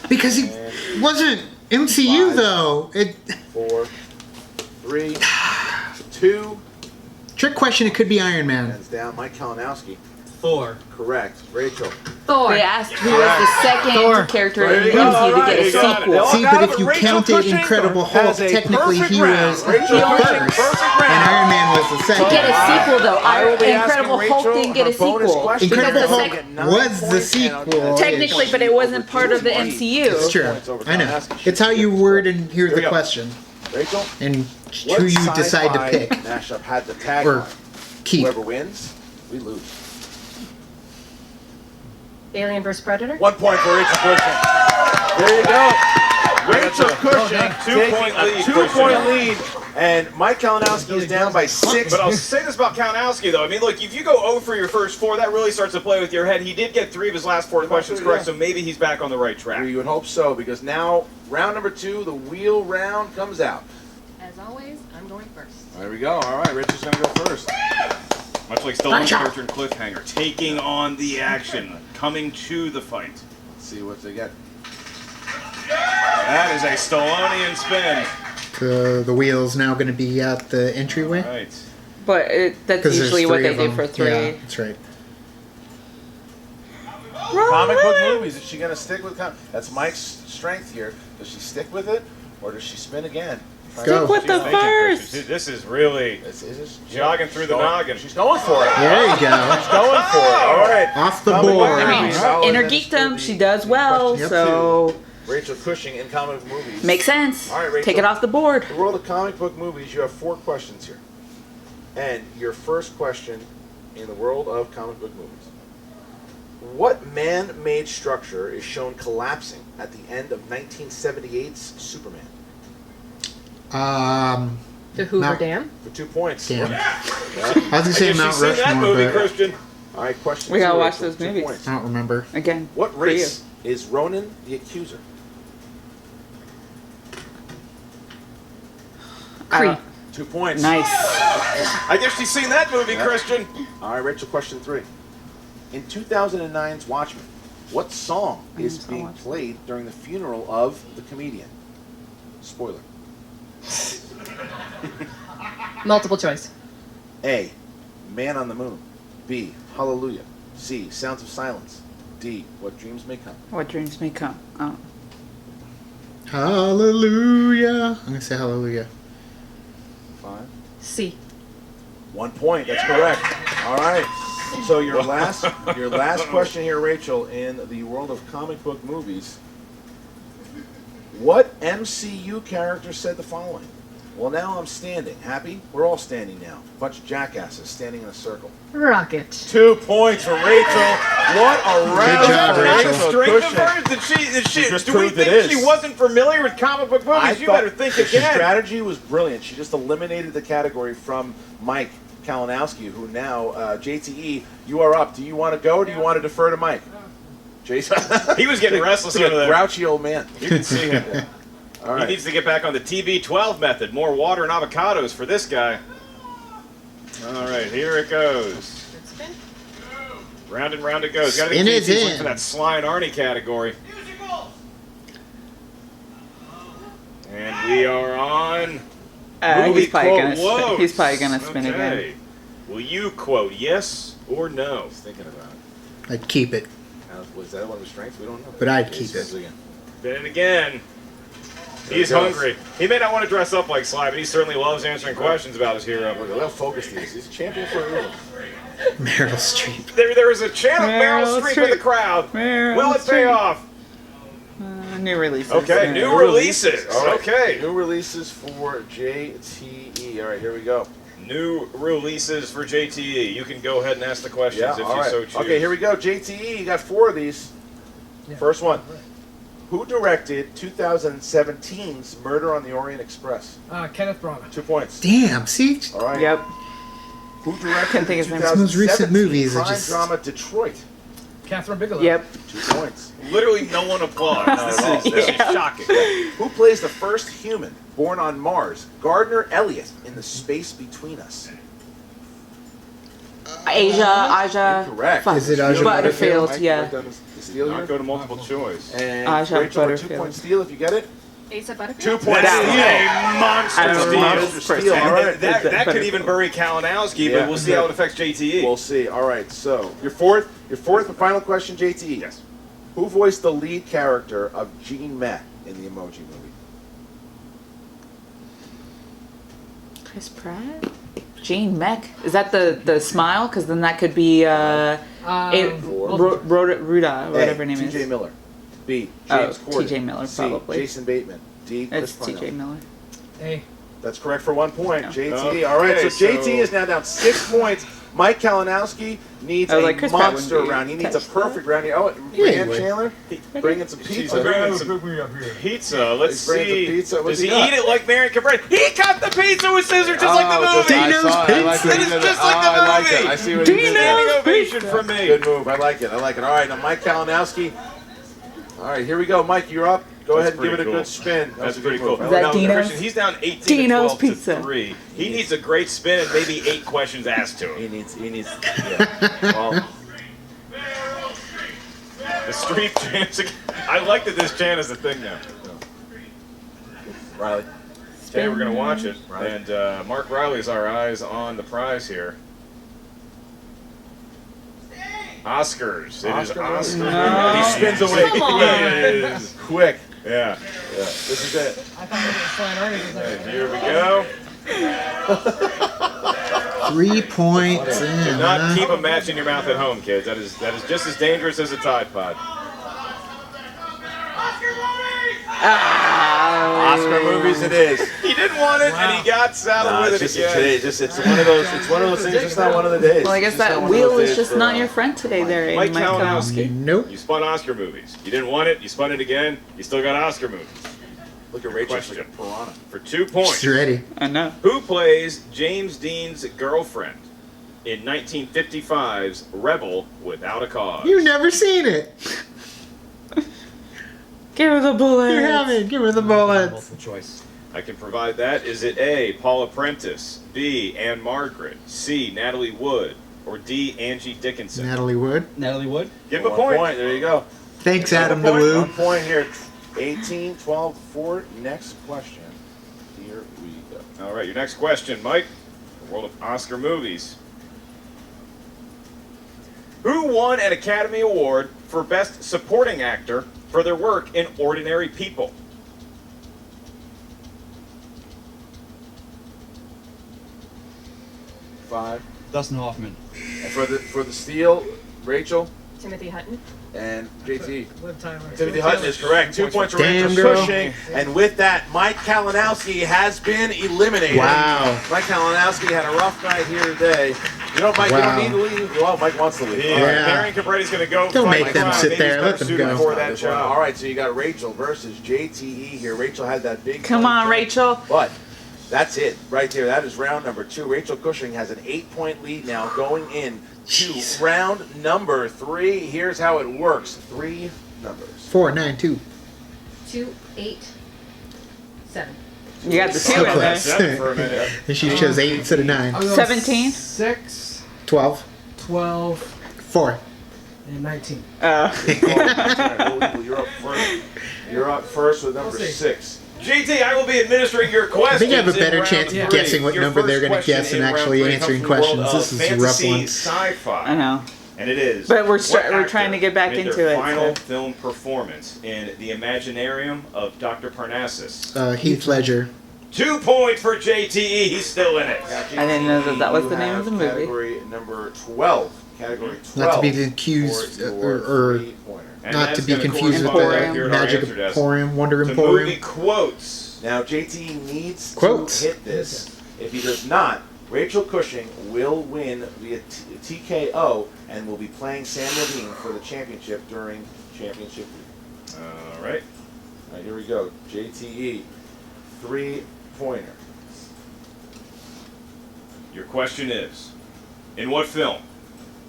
Because he wasn't MCU though. It 4, 3, 2. trick question. It could be Iron Man. Hands down. Mike Kalinowski. Thor. Correct. Rachel. Thor. They asked who was the second Thor. character There in you the go. MCU to Alright, get a you got it. sequel. Well, See, got but it, if you Rachel counted Cushing Incredible has Hulk, a technically perfect he round. was Rachel the Cushing, first, perfect and round. Iron Man was the To get second. a sequel though, I will be Incredible asking Hulk Rachel didn't get a her bonus sequel. question. Incredible Because the Hulk second- was the sequel. Technically, but it wasn't part of the MCU. It's true. I know. It's how you word and hear Here we the go. question, Rachel. and What who you decide to sci-fi pick mashup had the or tagline? keep. Whoever wins, we lose. Alien vs Predator. 1 point for Rachel Cushing. There you go. Rachel Cushing 2-point taking lead, a 2-point lead, and Mike Kalinowski is down by 6. But I'll say this about Kalinowski, though. I mean, look, if you go 0 for your first 4, that really starts to play with your head. He did get 3 of his last 4 questions correct, so maybe he's back on the right track. We would hope so, because now round number 2, the wheel round comes out. As always, I'm going first. There we go. All right, Rachel's going to go first. Much like Stallone's character in Cliffhanger, taking on the action, coming to the fight. Let's see what they get. That is a Stallonian spin. The wheel's now going to be at the entryway. Right. But that's 'Cause there's usually what 3 they of do them. for 3. Yeah, that's right. Comic book movies. Is she going to stick with That's Mike's strength here. Does she stick with it, or does she spin again? Go. With the She's thinking, first. Christian, this is really Is jogging through the noggin. She's going for it. There you go. She's going for it. All right. Off the Comic book board. I mean, movies. in her That is geekdom, the she does well, Yep. so Rachel Cushing in comic book movies. makes sense. All right, Rachel. Take it off the board. The world of comic book movies, you have 4 questions here. And your first question in the world of comic book movies. What man-made structure is shown collapsing at the end of 1978's Superman? The Hoover Mount- Dam. For 2 points. Damn. Yeah. I was gonna say You've Mount seen that Rushmore, movie, but Christian. All right, question We gotta 2, watch Rachel, those 2 movies. points. I don't remember. Again. What for you. race is Ronan the Accuser? Cree. 2 points. Nice. I guess you've seen that movie, Christian. All right, Rachel, question 3. In 2009's Watchmen, what song is saw being Watchmen. played during the funeral of the comedian? Spoiler. Multiple choice. A. Man on the Moon. B. Hallelujah. C. Sounds of Silence. D. What Dreams May Come. What dreams may come. Oh. Hallelujah. I'm gonna say hallelujah. 5. C. 1 point. That's correct. All right. So your last question here, Rachel, in the world of comic book movies. What MCU character said the following? Well, now I'm standing. Happy? We're all standing now. Bunch of jackasses standing in a circle. Rocket. 2 points for Rachel. What a round job, for Rachel. Strength of Cushing. her? just Do we proved it think is. she wasn't familiar with comic book movies? I You thought better think the again. strategy was brilliant. She just eliminated the category from Mike Kalinowski, who now, JTE, you are up. Do you want to go or do you want to defer to Mike? Jason? He was getting restless He's a over there. grouchy old man. You can see him. All He right. needs to get back on the TB12 method. More water and avocados for this guy. All right, here it goes. Good spin. Round and round it goes. Got to Spin think is JT's looking in. for that Sly and Arnie category. And we are on movie He's probably gonna. quote He's probably gonna woes. spin Okay. again. Will you quote yes or no? I was thinking about it. I'd keep it, Was that one of his strengths? We don't know. but I'd keep Jason it. again. Spin it again. He's he goes. hungry. He may not want to dress up like Sly, but he certainly loves answering questions about his hero. Look, they'll focus these. He's a champion for a reason. Meryl Streep. There is a chant of Meryl Meryl Streep in the Streep. crowd. Meryl Will it pay Streep. off? New releases. Okay, Yeah. new releases. All right. Okay. New releases for JTE. All right, here we go. New releases for JTE. You can go ahead and ask the questions Yeah, if all you right. so choose. Okay, here we go. JTE, you got 4 of these. Yeah. First one. Who directed 2017's Murder on the Orient Express? Kenneth Branagh. 2 points. Damn. See, All right. Yep. Who directed Can't think the his name. 2017 Some of those recent movies are crime just- drama Detroit? Catherine Bigelow. Yep. 2 points. Literally no one applauds. This is shocking. Who plays the first human born on Mars? Gardner Elliott in The Space Between Us. Aja. Correct. Fuck. Is it Aja Butterfield? Mike, Yeah. write down the steal Not here. go to multiple choice. And Aja Rachel, a Butterfield. 2-point steal if you get it. Asa 2 Butterfield. points. That is steal. a monster I don't steal. know. Monster steal. All right. That could even bury Kalinowski, Yeah. but we'll see how it affects JTE. We'll see. All right. So your fourth and final question, JT. Yes. Who voiced the lead character of Gene Mack in the Emoji Movie? Chris Pratt. Gene Meck. Is that the smile? Because then that could be Ruda, whatever her name is. T.J. Miller. B. Oh, James Corden. T.J. Miller, C. probably. Jason Bateman. D. Chris It's T.J. Parnell. Miller. Hey. That's correct for 1 point. No. JT. All right. So Okay, JT so- is now down 6 points. Mike Kalinowski needs I was a like, Chris Pratt monster wouldn't be round. He needs a catch perfect round here. Oh, Yeah, he Brianne would. Chandler, bring in some She's pizza. bringing some pizza. Let's He's bringing see. some pizza. What's Does he he got? eat it like Marion Cabrera? He cut the pizza with scissors just like the movie. Dino's Pizza. That is just like the I like movie. it. I see what he did there. Standing ovation from me. Good move. I like it. I like it. All right, now Mike Kalinowski. All right, here we go. Mike, you're up. Go That's ahead and give it pretty a cool. good spin. That's a pretty good cool. move. I Is that Now, Dino's? Christian, he's down 18 Dino's to 12 Pizza. to 3. He needs a great spin and maybe 8 questions asked to him. He needs. Yeah. Well, The street chants. I like that this chant is a thing now. Riley. Okay, we're gonna watch it, Right. and Mark Riley's our eyes on the prize here. Oscars. It is Oscar Oscar. No. He spins away. Come on. It is. Quick. Yeah. Yeah. This is it. I thought it was Sly and Arnie was there. And here we go. 3 points in. Do not huh? keep a match in your mouth at home, kids. That is just as dangerous as a Tide Pod. Oscar movies it is. He didn't want it, and he got saddled No, with it's it just again. today. It's one of those. It's one of those things. It's just not one of the days. Well, I guess It's just that not one of wheel those is days just for, not your friend today there, Mike Mike Kalinowski. Nope. You spun Oscar movies. You didn't want it. You spun it again. You still got Oscar movies. Look at Rachel Question. like a piranha. For 2 points. She's ready. I know. Who plays James Dean's girlfriend in 1955's Rebel Without a Cause? You've never seen it. Give her the bullet. You haven't. Give her the bullets. Multiple choice. I can provide that. Is it A, Paula Prentice, B, Anne Margaret, C, Natalie Wood, or D, Angie Dickinson? Natalie Wood. Natalie Wood. Give him a 1 point. There you go. Thanks, Another Adam the point. Woo. 1 point here. 18, 12, 4. Next question. Here we go. All right, your next question, Mike. The world of Oscar movies. Who won an Academy Award for Best Supporting Actor for their work in Ordinary People? Five. Dustin Hoffman. And for the steal, Rachel Timothy Hutton. and JT. Liv Tyler. Timothy Hutton is correct. 2 points for Damn, Rachel girl. Cushing. And with that, Mike Kalinowski has been eliminated. Wow. Mike Kalinowski had a rough night here today. You know, Mike, Wow. you don't need to leave. Well, Mike wants to leave. Yeah. All right. Yeah. Marion Cabreri's going to go Don't fight make them Clown. sit Maybe there. he's Let better them suited go. for that This one. job. All right, so you got Rachel versus JTE here. Rachel had that big. Come on, Rachel. But that's it right there. That is round number 2. Rachel Cushing has an 8-point lead now going in to Jeez. round number 3. Here's how it works. 3 numbers. 4, 9, 2. 2, 8, 7. You got the 2 So in close. there. 7 for a minute. And she chose 8 instead of 9. I'll go 17? 6, 12. 12, 4. and 19. You're up first. You're up first with number We'll see. 6. JT, I will be administering your questions. I think I have a better in round chance of 3. guessing what Your number they're first gonna question guess and in round actually 3 answering comes from the world questions. This of is a rough fantasy one. Sci-fi. I know. And it is. But we're what we're trying to actor get back made into their it, final so- film performance in The Imaginarium of Dr. Parnassus. Heath Ledger. 2 points for JTE. He's still in it. I didn't know that that was You the name of the have movie. Category number 12. Category 12. Not to be confused, for your or 3-pointer. And not that's to be gonna confused with Emporium. the correspond here at our Magic answer desk Emporium, Wonder to Emporium. movie quotes. Now, JT needs Quotes. to hit this. If he does not, Rachel Cushing will win via TKO and will be playing Sam Levine for the championship during championship week. All right. All right, here we go. JTE, 3-pointer. Your question is, in what film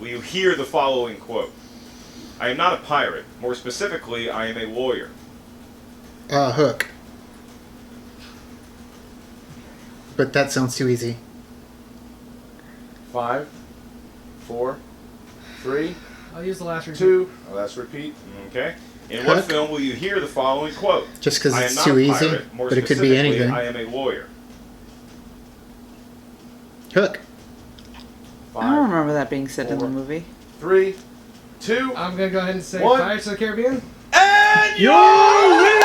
will you hear the following quote? I am not a pirate. More specifically, I am a lawyer. Hook. But that sounds too easy. 5, 4, 3, I'll use the last repeat. 2. Let's repeat. Okay. In what Hook. film will you hear the following quote? Just because I am it's not too a easy, pirate. More but it could be specifically, anything. I am a lawyer. Hook. I don't 5, remember that being said in the 4. movie. 3, 2. I'm going to go ahead and say 1. Pirates of the Caribbean. And You're your winner!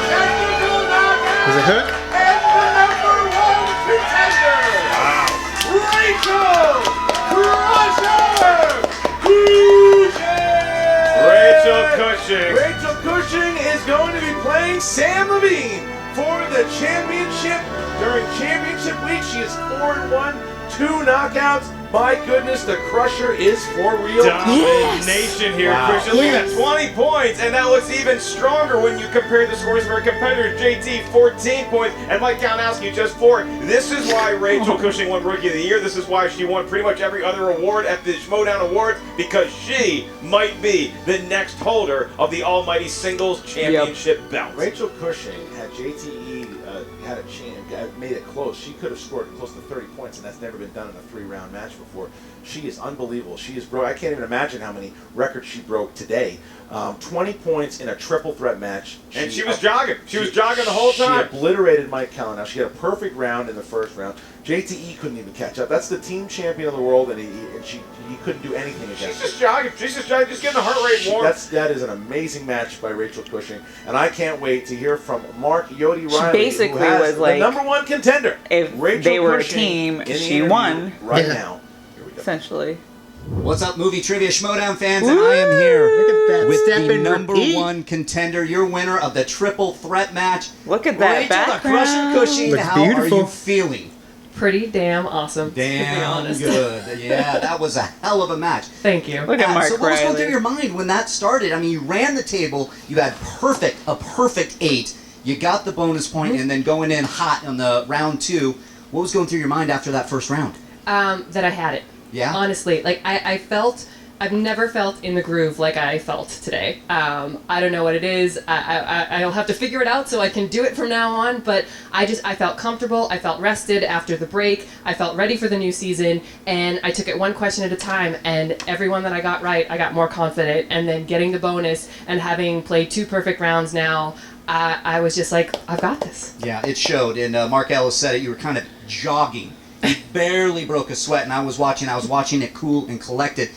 technical knockout Was it Hook? and the number 1 contender, Rachel Cushing! Rachel Cushing. Rachel Cushing is going to be playing Sam Levine for the championship during championship week. She is 4-1, 2 knockouts. My goodness, the Crusher is for real. Domination here, Wow. Christian. Look at that, 20 points, and that looks even stronger when you compare the scores for our competitors. JT, 14 points, and Mike Kalinowski, just 4. This is why Rachel Cushing won Rookie of the Year. This is why she won pretty much every other award at the Schmoedown Awards, because she might be the next holder of the almighty singles championship belt. Rachel Cushing had JTE had a chance, made it close. She could have scored close to 30 points, and that's never been done in a 3-round match before. She is unbelievable. She is broke. I can't even imagine how many records she broke today. 20 points in a triple threat match. And she was jogging. She was jogging the whole time. She obliterated Mike Kalinowski. She had a perfect round in the first round. JTE couldn't even catch up. That's the team champion of the world, and he couldn't do anything against She's her. just jogging. She's just jogging, just getting the heart rate warm. That is an amazing match by Rachel Cushing, and I can't wait to hear from Mark Yodi She Riley, basically who has was like, the number 1 contender. if Rachel they were a Cushing team, in the she interview won. right Yeah. now. Here we go. Essentially. What's up, movie trivia Schmoedown fans? And I am here Look at that with step the and number repeat. one contender, your winner of the triple threat match. Look at that Rachel the Crusher background. Cushing. Looks How beautiful. are you feeling? Pretty damn awesome. To be Damn honest. good. Yeah, that was a hell of a match. Thank you. Look at Mark So what was going through Riley. your mind when that started? I mean, you ran the table, you had a perfect 8, you got the bonus point, and then going in hot on the round 2. What was going through your mind after that first round? That I had it. Yeah? Honestly, like I've never felt in the groove like I felt today. I don't know what it is. I'll have to figure it out so I can do it from now on. But I felt comfortable. I felt rested after the break. I felt ready for the new season, and I took it one question at a time. And every one that I got right, I got more confident. And then getting the bonus and having played 2 perfect rounds now, I was just like, I've got this. Yeah, it showed. And Mark Ellis said it. You were kind of jogging. You barely broke a sweat, and I was watching it cool and collected.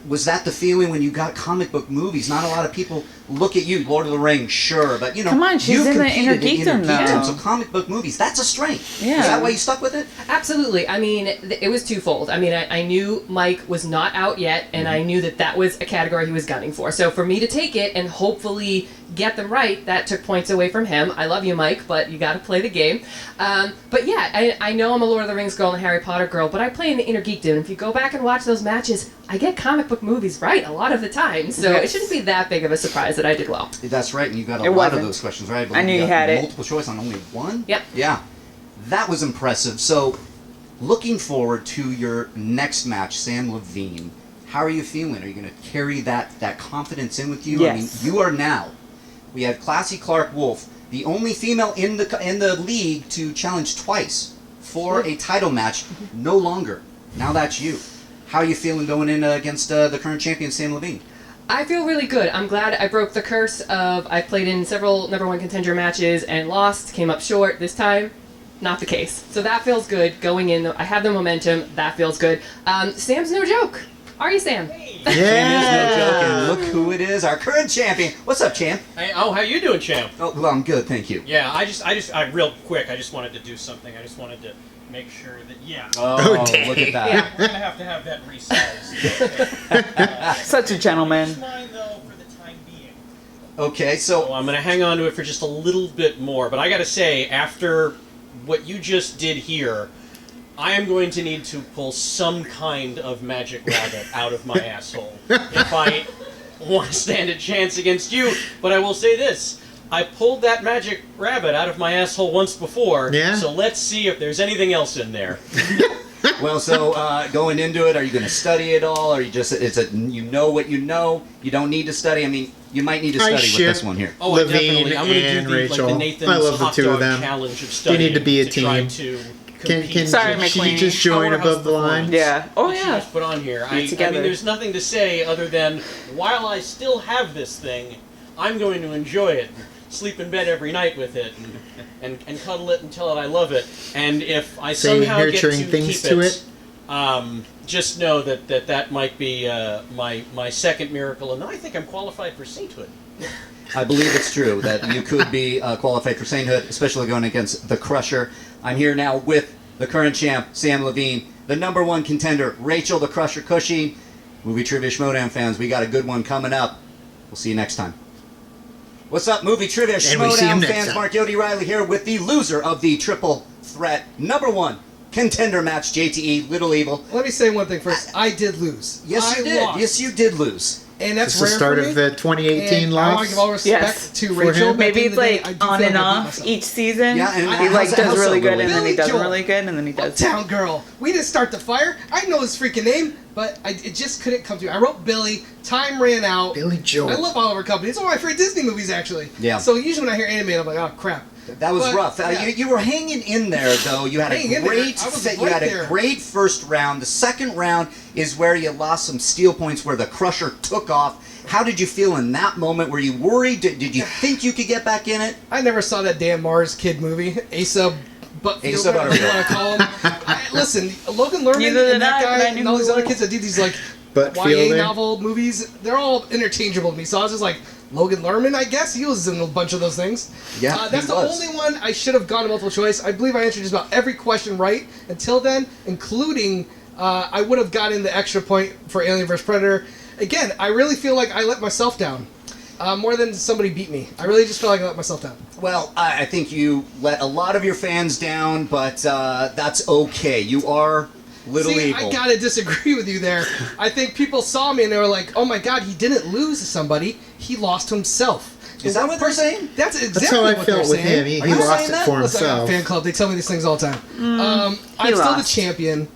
Was that the feeling when you got comic book movies? Not a lot of people look at you, Lord of the Rings, sure, but Come on, she's you've in the competed Inner Geekdom, though. So comic book movies, that's a strength. Yeah. Is that why you stuck with it? Absolutely. I mean, it was twofold. I mean, I knew Mike was not out yet, and I knew that was a category he was gunning for. So for me to take it and hopefully get them right, that took points away from him. I love you, Mike, but you got to play the game. But yeah, I know I'm a Lord of the Rings girl and a Harry Potter girl, but I play in the Inner Geekdom. And if you go back and watch those matches, I get comic book movies right a lot of the time. So it shouldn't be that big of a surprise that I did well. That's right, and you got a It lot of wasn't. those questions right. I knew you you got had it. multiple choice on only one? Yep. Yeah. That was impressive. So, looking forward to your next match, Sam Levine. How are you feeling? Are you going to carry that confidence in with you? Yes. I mean, you are now. We have Classy Clark Wolf, the only female in the league to challenge twice for a title match. No longer. Now that's you. How are you feeling going in against the current champion, Sam Levine? I feel really good. I'm glad I broke the curse of I played in several number one contender matches and lost, came up short. This time, not the case. So that feels good going in. I have the momentum. That feels good. Sam's no joke. Are you, Sam? Sam is no joke, and look who it is, our current champion. What's up, champ? Hey, how you doing, champ? Oh, well, I'm good, thank you. Yeah, I real quick, I just wanted to do something. I just wanted to make sure that, Oh, dang. look at that. yeah, we're gonna have to have that resized. Such a gentleman. It's mine, though, for the time being. Okay, So so I'm gonna hang on to it for just a little bit more. But I gotta say, after what you just did here, I am going to need to pull some kind of magic rabbit out of my asshole if I want to stand a chance against you. But I will say this. I pulled that magic rabbit out of my asshole once before, Yeah? so let's see if there's anything else in there. well, so going into it, are you going to study it all? Or you just you know what you know? You don't need to study. I mean, you might need to I study with ship this one here. Oh, Levine definitely. I'm going to and do the Rachel. Nathan's I love the hot two of dog them. challenge of They studying need to be a try team. to Can compete. Sorry, she McLean. just join Powerhouse above the line? performance Yeah. Oh, that she yeah. just put on here. Be I together. mean, there's nothing to say other than while I still have this thing, I'm going to enjoy it, sleep in bed every night with it, and cuddle it and tell it I love it. And if I Saying somehow get to nurturing things keep to it, just know that might be my second miracle, and then I think I'm qualified for sainthood. I believe it's true that you could be qualified for sainthood, especially going against the Crusher. I'm here now with the current champ, Sam Levine, the number one contender, Rachel the Crusher Cushing. Movie Trivia Schmoedown fans, we got a good one coming up. We'll see you next time. What's up, Movie Trivia And we see him Schmoedown next fans? time. Mark Yodi Riley here with the loser of the triple threat number one contender match, JTE, Little Evil. Let me say one thing first. I did lose. Yes, I you did. lost. Yes, you did lose. And that's It's the rare start for me. of the 2018 And I want loss. to give all respect Yes. to For Rachel. him. but at Maybe the it's end of the like day, I do on feel and like I beat off myself. each season. Yeah, and he how's like that- does how's really that good, and then he Billy doesn't Joel. really good, and then he does. Uptown Girl. We didn't start the fire. I know his freaking name, but it just couldn't come to. I wrote Billy. Time ran out. Billy Joel. I love Oliver Company. It's one of my favorite Disney movies, actually. Yeah. So usually when I hear anime, I'm like, oh crap. That was But, rough. yeah. You were hanging in there, though. You had Hanging a in there. great I was set. You right had a there. great first round. The second round is where you lost some steal points, where the Crusher took off. How did you feel in that moment? Were you worried? Did you think you could get back in it? I never saw that damn Mars Kid movie. Asa Butterfield, Asa whatever you Butterfield. want to call him. Listen, Logan Lerman Neither did and that I, but I guy knew and all who these it other was. kids that do these like Butterfield YA there. novel movies, they're all interchangeable to me. So I was just like, Logan Lerman, I guess he was in a bunch of those things. Yeah, That's he the was. only one I should have gone to multiple choice. I believe I answered just about every question right until then, including I would have gotten the extra point for Alien vs. Predator. Again, I really feel like I let myself down. More than somebody beat me. I really just feel like I let myself down. Well, I think you let a lot of your fans down, but that's okay. You are little evil. I gotta disagree with you there. I think people saw me and they were like, "Oh my God, he didn't lose to somebody. He lost to himself." Is that what they're saying? That's exactly That's how I what they're felt with saying. him. He lost it for Listen, I got a himself. fan club. They tell me these things all the time. I'm still the champion.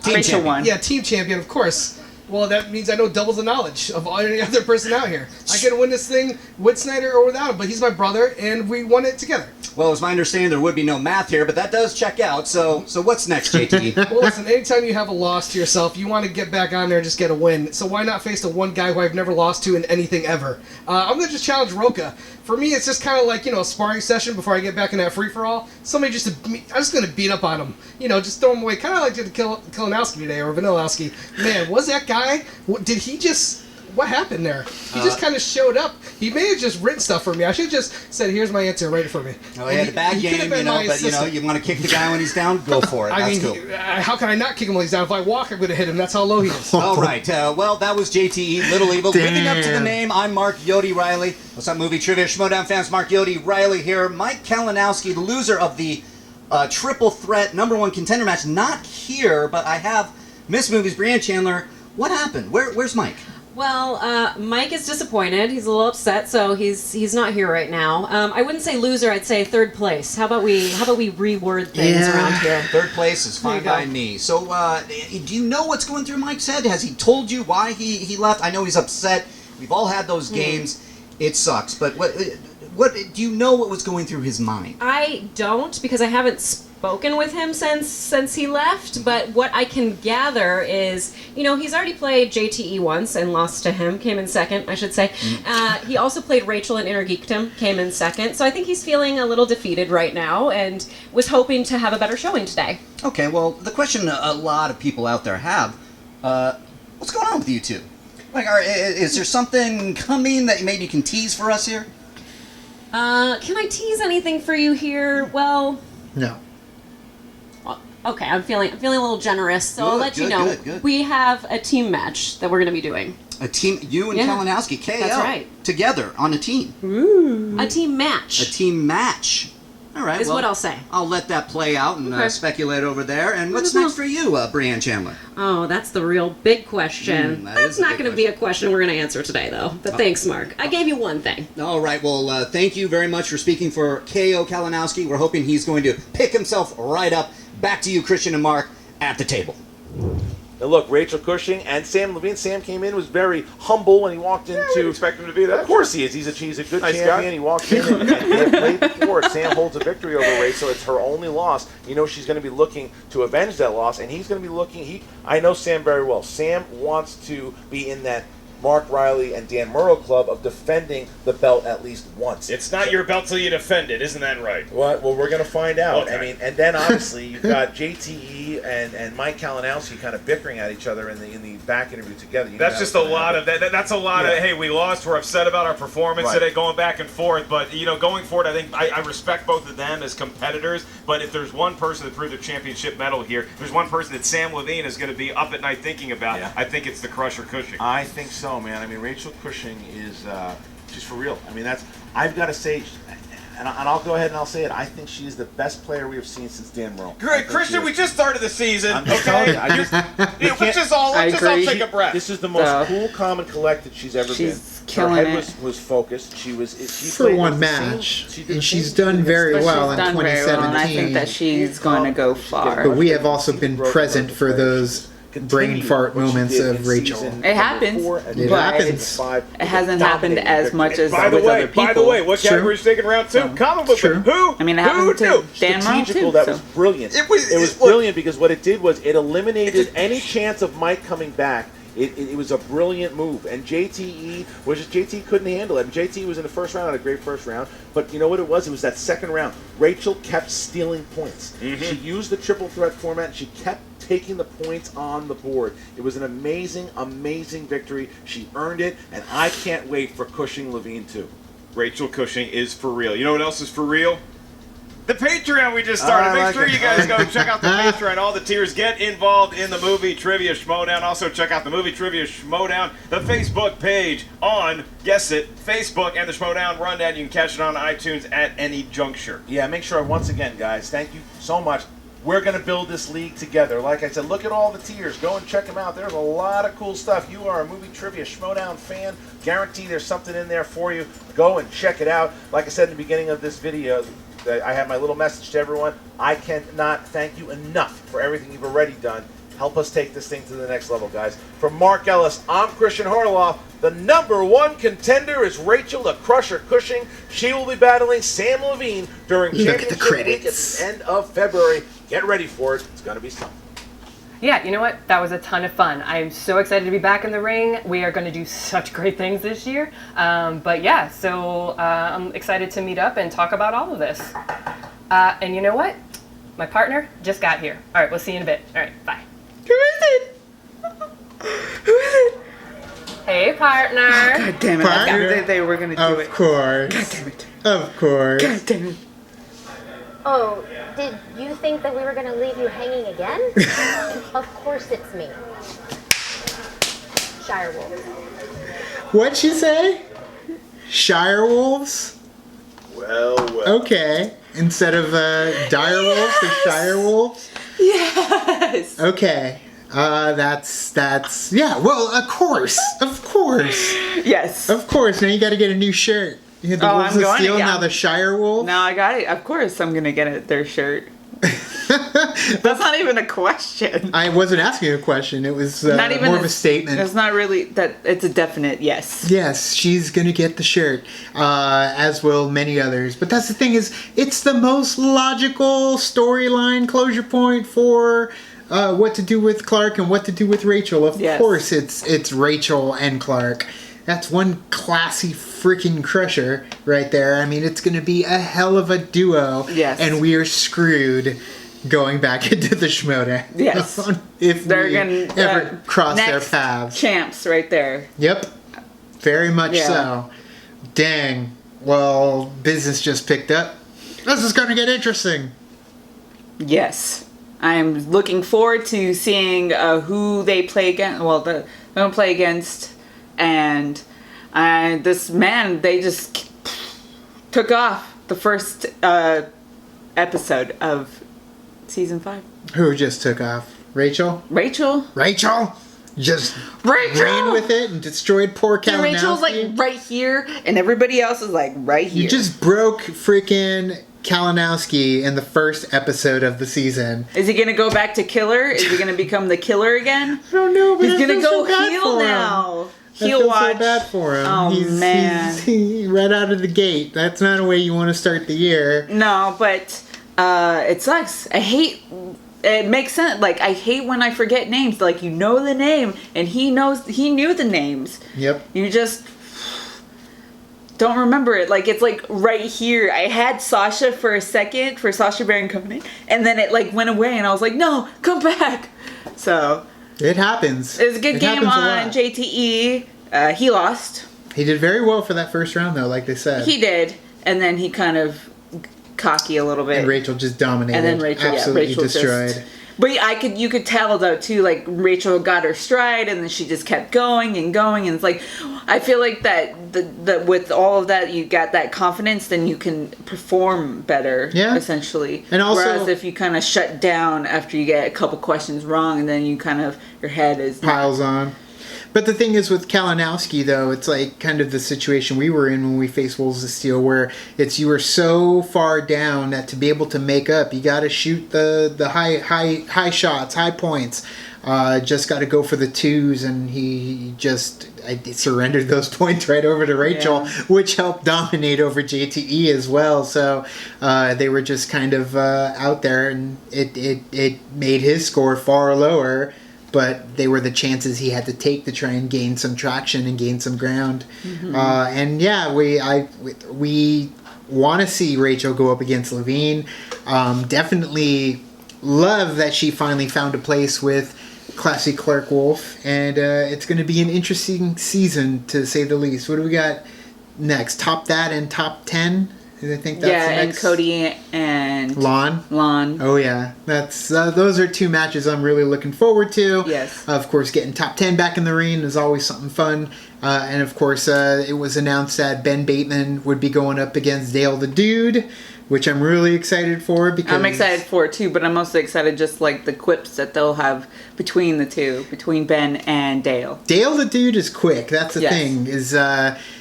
Rachel won. Yeah, team champion, of course. Well, that means I know double the knowledge of any other person out here. I can win this thing with Snyder or without him, but he's my brother, and we won it together. Well, it's my understanding there would be no math here, but that does check out. So what's next, JTE? Well, listen, anytime you have a loss to yourself, you want to get back on there and just get a win. So why not face the one guy who I've never lost to in anything ever? I'm going to just challenge Roka. For me, it's just kind of like, a sparring session before I get back in that free-for-all. I'm just going to beat up on him. Just throw him away. Kind of like did Kalinowski today, or Vanillowski. Man, was that guy... Did he just... What happened there? He just kind of showed up. He may have just written stuff for me. I should have just said, "Here's my answer, write it for me." Oh, he had a bad game, but you want to kick the guy when he's down, go for it. That's cool. How can I not kick him when he's down? If I walk, I'm going to hit him. That's how low he is. All right. Well, that was JTE, Little Evil. Living up to the name, I'm Mark Yodi Riley. What's up, movie trivia? Schmoedown fans, Mark Yodi Riley here. Mike Kalinowski, the loser of the triple threat #1 contender match, not here, but I have Miss Movies, Brianne Chandler. What happened? Where's Mike? Well, Mike is disappointed. He's a little upset, so he's not here right now. I wouldn't say loser. I'd say third place. How about we reword things around here? Third place is fine by me. So, do you know what's going through Mike's head? Has he told you why he left? I know he's upset. We've all had those games. It sucks. But what do you know what was going through his mind? I don't, because I haven't spoken with him since he left, but what I can gather is, he's already played JTE once and lost to him, came in second, I should say. He also played Rachel in Inner Geekdom, came in second, so I think he's feeling a little defeated right now and was hoping to have a better showing today. Okay, well, the question a lot of people out there have, what's going on with you two? Like, is there something coming that maybe you can tease for us here? Can I tease anything for you here? Well... No. Okay, I'm feeling a little generous, so I'll let you know. Good. We have a team match that we're going to be doing. A team, you and Kalinowski, KO, that's right. Together on a team. Ooh. A team match. A team match. All right, is what I'll say. I'll let that play out and speculate over there. And what's next for you, Brianne Chandler? Oh, that's the real big question. That's not going to be a question we're going to answer today, though. But thanks, Mark. I gave you one thing. All right, well, thank you very much for speaking for KO Kalinowski. We're hoping he's going to pick himself right up. Back to you, Christian and Mark, at the table. Now look, Rachel Cushing and Sam Levine. Sam came in, was very humble when he walked into... Yeah, expect him to be that. Of course he is. He's a good nice champion. Guy. He walked in and they played before. Sam holds a victory over Rachel. It's her only loss. She's going to be looking to avenge that loss, and he's going to be looking... I know Sam very well. Sam wants to be in that Mark Riley and Dan Murrow club of defending the belt at least once. It's not your belt till you defend it, isn't that right? Well, we're going to find out. Okay. I mean, and then obviously you've got JTE and Mike Kalinowski kind of bickering at each other in the back interview together. That's just a lot of that. That's a lot of hey, we lost. We're upset about our performance today, going back and forth. But going forward, I think I respect both of them as competitors. But if there's one person that proved a championship medal here, there's one person that Sam Levine is going to be up at night thinking about. Yeah. I think it's the Crusher Cushing. I think so, man. I mean, Rachel Cushing is she's for real. I mean, I've got to say, and I'll go ahead and I'll say it. I think she's the best player we have seen since Dan Murrow. Great, Christian. We just started the season. Okay, let's just all take a breath. This is the most cool, calm, and collected she's ever been. Killing Her head it. was focused. She for one match, and she's done very well in 2017. And I think that she's going to go far. But we have also been present for those brain fart moments of Rachel. It happens, It happens. It hasn't happened as much as by the with other people. By the way, what category is taking round 2? Comic book. True. Who? I mean, it happened to Dan Murrow too. That was brilliant. It was brilliant because what it did was it eliminated any chance of Mike coming back. It was a brilliant move, and JTE couldn't handle it. And JTE was in the first round, had a great first round, but you know what it was? It was that second round. Rachel kept stealing points. She used the triple threat format, and she kept taking the points on the board. It was an amazing, amazing victory. She earned it, and I can't wait for Cushing Levine too. Rachel Cushing is for real. You know what else is for real? The Patreon we just started. I Make like sure it. you guys go check out the Patreon. All the tiers. Get involved in the Movie Trivia Schmoedown. Also check out the Movie Trivia Schmoedown, the Facebook page on, guess it, Facebook, and the Schmoedown Rundown. You can catch it on iTunes at any juncture. Yeah, make sure, once again, guys, thank you so much. We're going to build this league together. Like I said, look at all the tiers. Go and check them out. There's a lot of cool stuff. You are a Movie Trivia Schmoedown fan. Guarantee there's something in there for you. Go and check it out. Like I said in the beginning of this video, I have my little message to everyone. I cannot thank you enough for everything you've already done. Help us take this thing to the next level, guys. From Mark Ellis, I'm Christian Harloff. The #1 contender is Rachel the Crusher Cushing. She will be battling Sam Levine during Look at the Championship Week at credits. the end of February. Get ready for it. It's going to be something. Yeah, you know what? That was a ton of fun. I'm so excited to be back in the ring. We are going to do such great things this year. But yeah, so I'm excited to meet up and talk about all of this. And you know what? My partner just got here. All right, we'll see you in a bit. All right, bye. Who is it? Who is it? Hey, partner. God damn it. I knew that they were going to do it. Of course. God damn it. Of course. God damn it. Oh, did you think that we were going to leave you hanging again? Of course it's me. Shire Wolves. What'd she say? Shire Wolves? Well. Okay. Instead of Dire Wolves, the Shire Wolves? Yes. Okay. That's yeah. Well, of course. Yes. Of course. Now you got to get a new shirt. You had the Oh, Wolves I'm of going to Steel, get- now the Shire Wolf. No, I got it. Of course, I'm gonna get their shirt. That's not even a question. I wasn't asking a question. It was Not even more of a statement. It's not really that. It's a definite yes. Yes, she's gonna get the shirt, as will many others. But that's the thing is, it's the most logical storyline closure point for what to do with Clark and what to do with Rachel. Of Yes. course, it's Rachel and Clark. That's one classy freaking crusher right there. I mean, it's gonna be a hell of a duo. Yes. And we are screwed going back into the Schmoedown. Yes. If They're we gonna ever cross their next paths. Champs right there. Yep. Very much Yeah. so. Dang. Well, business just picked up. This is going to get interesting. Yes. I'm looking forward to seeing who they play against. Well, they're going to play against. And this man, they just took off the first episode of season 5. Who just took off? Rachel? Rachel? Rachel? Just Rachel! ran with it and destroyed poor Kalinowski. And Rachel's like right here, and everybody else is like right here. You just broke freaking Kalinowski in the first episode of the season. Is he gonna go back to killer? Is he gonna become the killer again? I don't know, but he's I gonna feel go so bad heel for him. now. I Heel feel watch. so bad for him. Oh man! He's right out of the gate. That's not a way you want to start the year. No, but it sucks. I hate. It makes sense. Like I hate when I forget names. Like you know the name, and he knew the names. Yep. You just don't remember it. Like it's like right here. I had Sasha for a second for Sasha Baron Cohen, and then it like went away, and I was like, no, come back. So it happens. It was a good game happens a on lot. JTE. He lost. He did very well for that first round, though, like they said. He did, and then he kind of cocky a little bit. And Rachel just dominated. And then Rachel, absolutely Rachel destroyed. Just, but you could tell though too, like Rachel got her stride, and then she just kept going and going, and it's like, I feel like that with all of that, you got that confidence, then you can perform better. Yeah. Essentially. And also- whereas if you kind of shut down after you get a couple questions wrong, and then you kind of your head is Piles on. But the thing is with Kalinowski, though, it's like kind of the situation we were in when we faced Wolves of Steel, where it's you were so far down that to be able to make up, you got to shoot the high shots, high points. Just got to go for the twos, and he just surrendered those points right over to Rachel, which helped dominate over JTE as well. So they were just kind of out there, and it made his score far lower. But they were the chances he had to take to try and gain some traction and gain some ground. Mm-hmm. And yeah, we want to see Rachel go up against Levine. Definitely love that she finally found a place with classy Clark Wolf, and it's going to be an interesting season to say the least. What do we got next? Top that and top 10. I think that's Yeah, the and next... Cody and Lon. Oh yeah, that's those are 2 matches I'm really looking forward to. Yes. Of course, getting top 10 back in the ring is always something fun. And of course, it was announced that Ben Bateman would be going up against Dale the Dude, which I'm really excited for because I'm excited for it too, but I'm mostly excited just like the quips that they'll have between the two, between Ben and Dale. Dale the Dude is quick. That's the thing. Is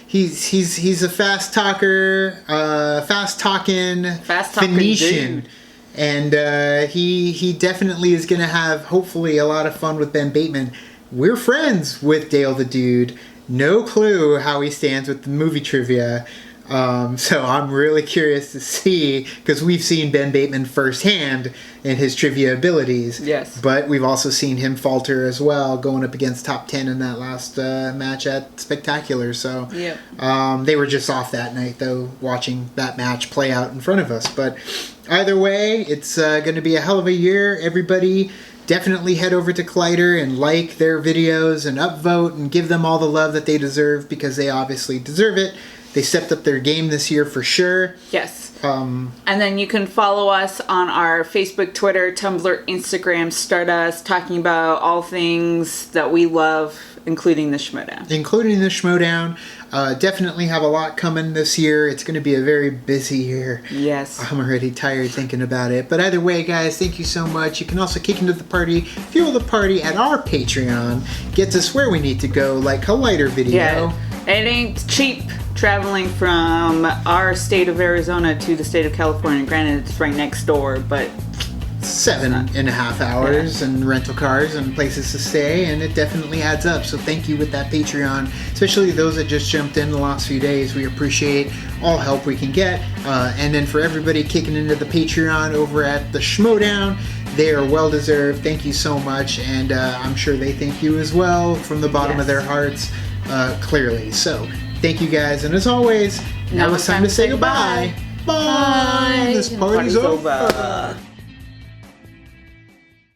he's a fast talker, fast talking Phoenician. Dude. And he definitely is going to have, hopefully, a lot of fun with Ben Bateman. We're friends with Dale the Dude. No clue how he stands with the movie trivia. So I'm really curious to see, because we've seen Ben Bateman firsthand in his trivia abilities. Yes. But we've also seen him falter as well, going up against top 10 in that last match at Spectacular. So they were just off that night, though, watching that match play out in front of us. But either way, it's going to be a hell of a year. Everybody definitely head over to Collider and like their videos and upvote and give them all the love that they deserve, because they obviously deserve it. They stepped up their game this year for sure. Yes. And then you can follow us on our Facebook, Twitter, Tumblr, Instagram, Stardust, talking about all things that we love, including the Schmoedown. Including the Schmoedown. Definitely have a lot coming this year. It's going to be a very busy year. Yes. I'm already tired thinking about it. But either way, guys, thank you so much. You can also kick into the party, fuel the party at our Patreon. Gets us where we need to go, like Collider video. Yeah. It ain't cheap traveling from our state of Arizona to the state of California. Granted, it's right next door, but 7.5 hours and rental cars and places to stay, and it definitely adds up. So thank you with that Patreon, especially those that just jumped in the last few days. We appreciate all help we can get. And then for everybody kicking into the Patreon over at the Schmoedown, they are well deserved. Thank you so much, and I'm sure they thank you as well from the bottom of their hearts, clearly. So thank you guys, and as always, now it's time to say goodbye. Bye. This party's over.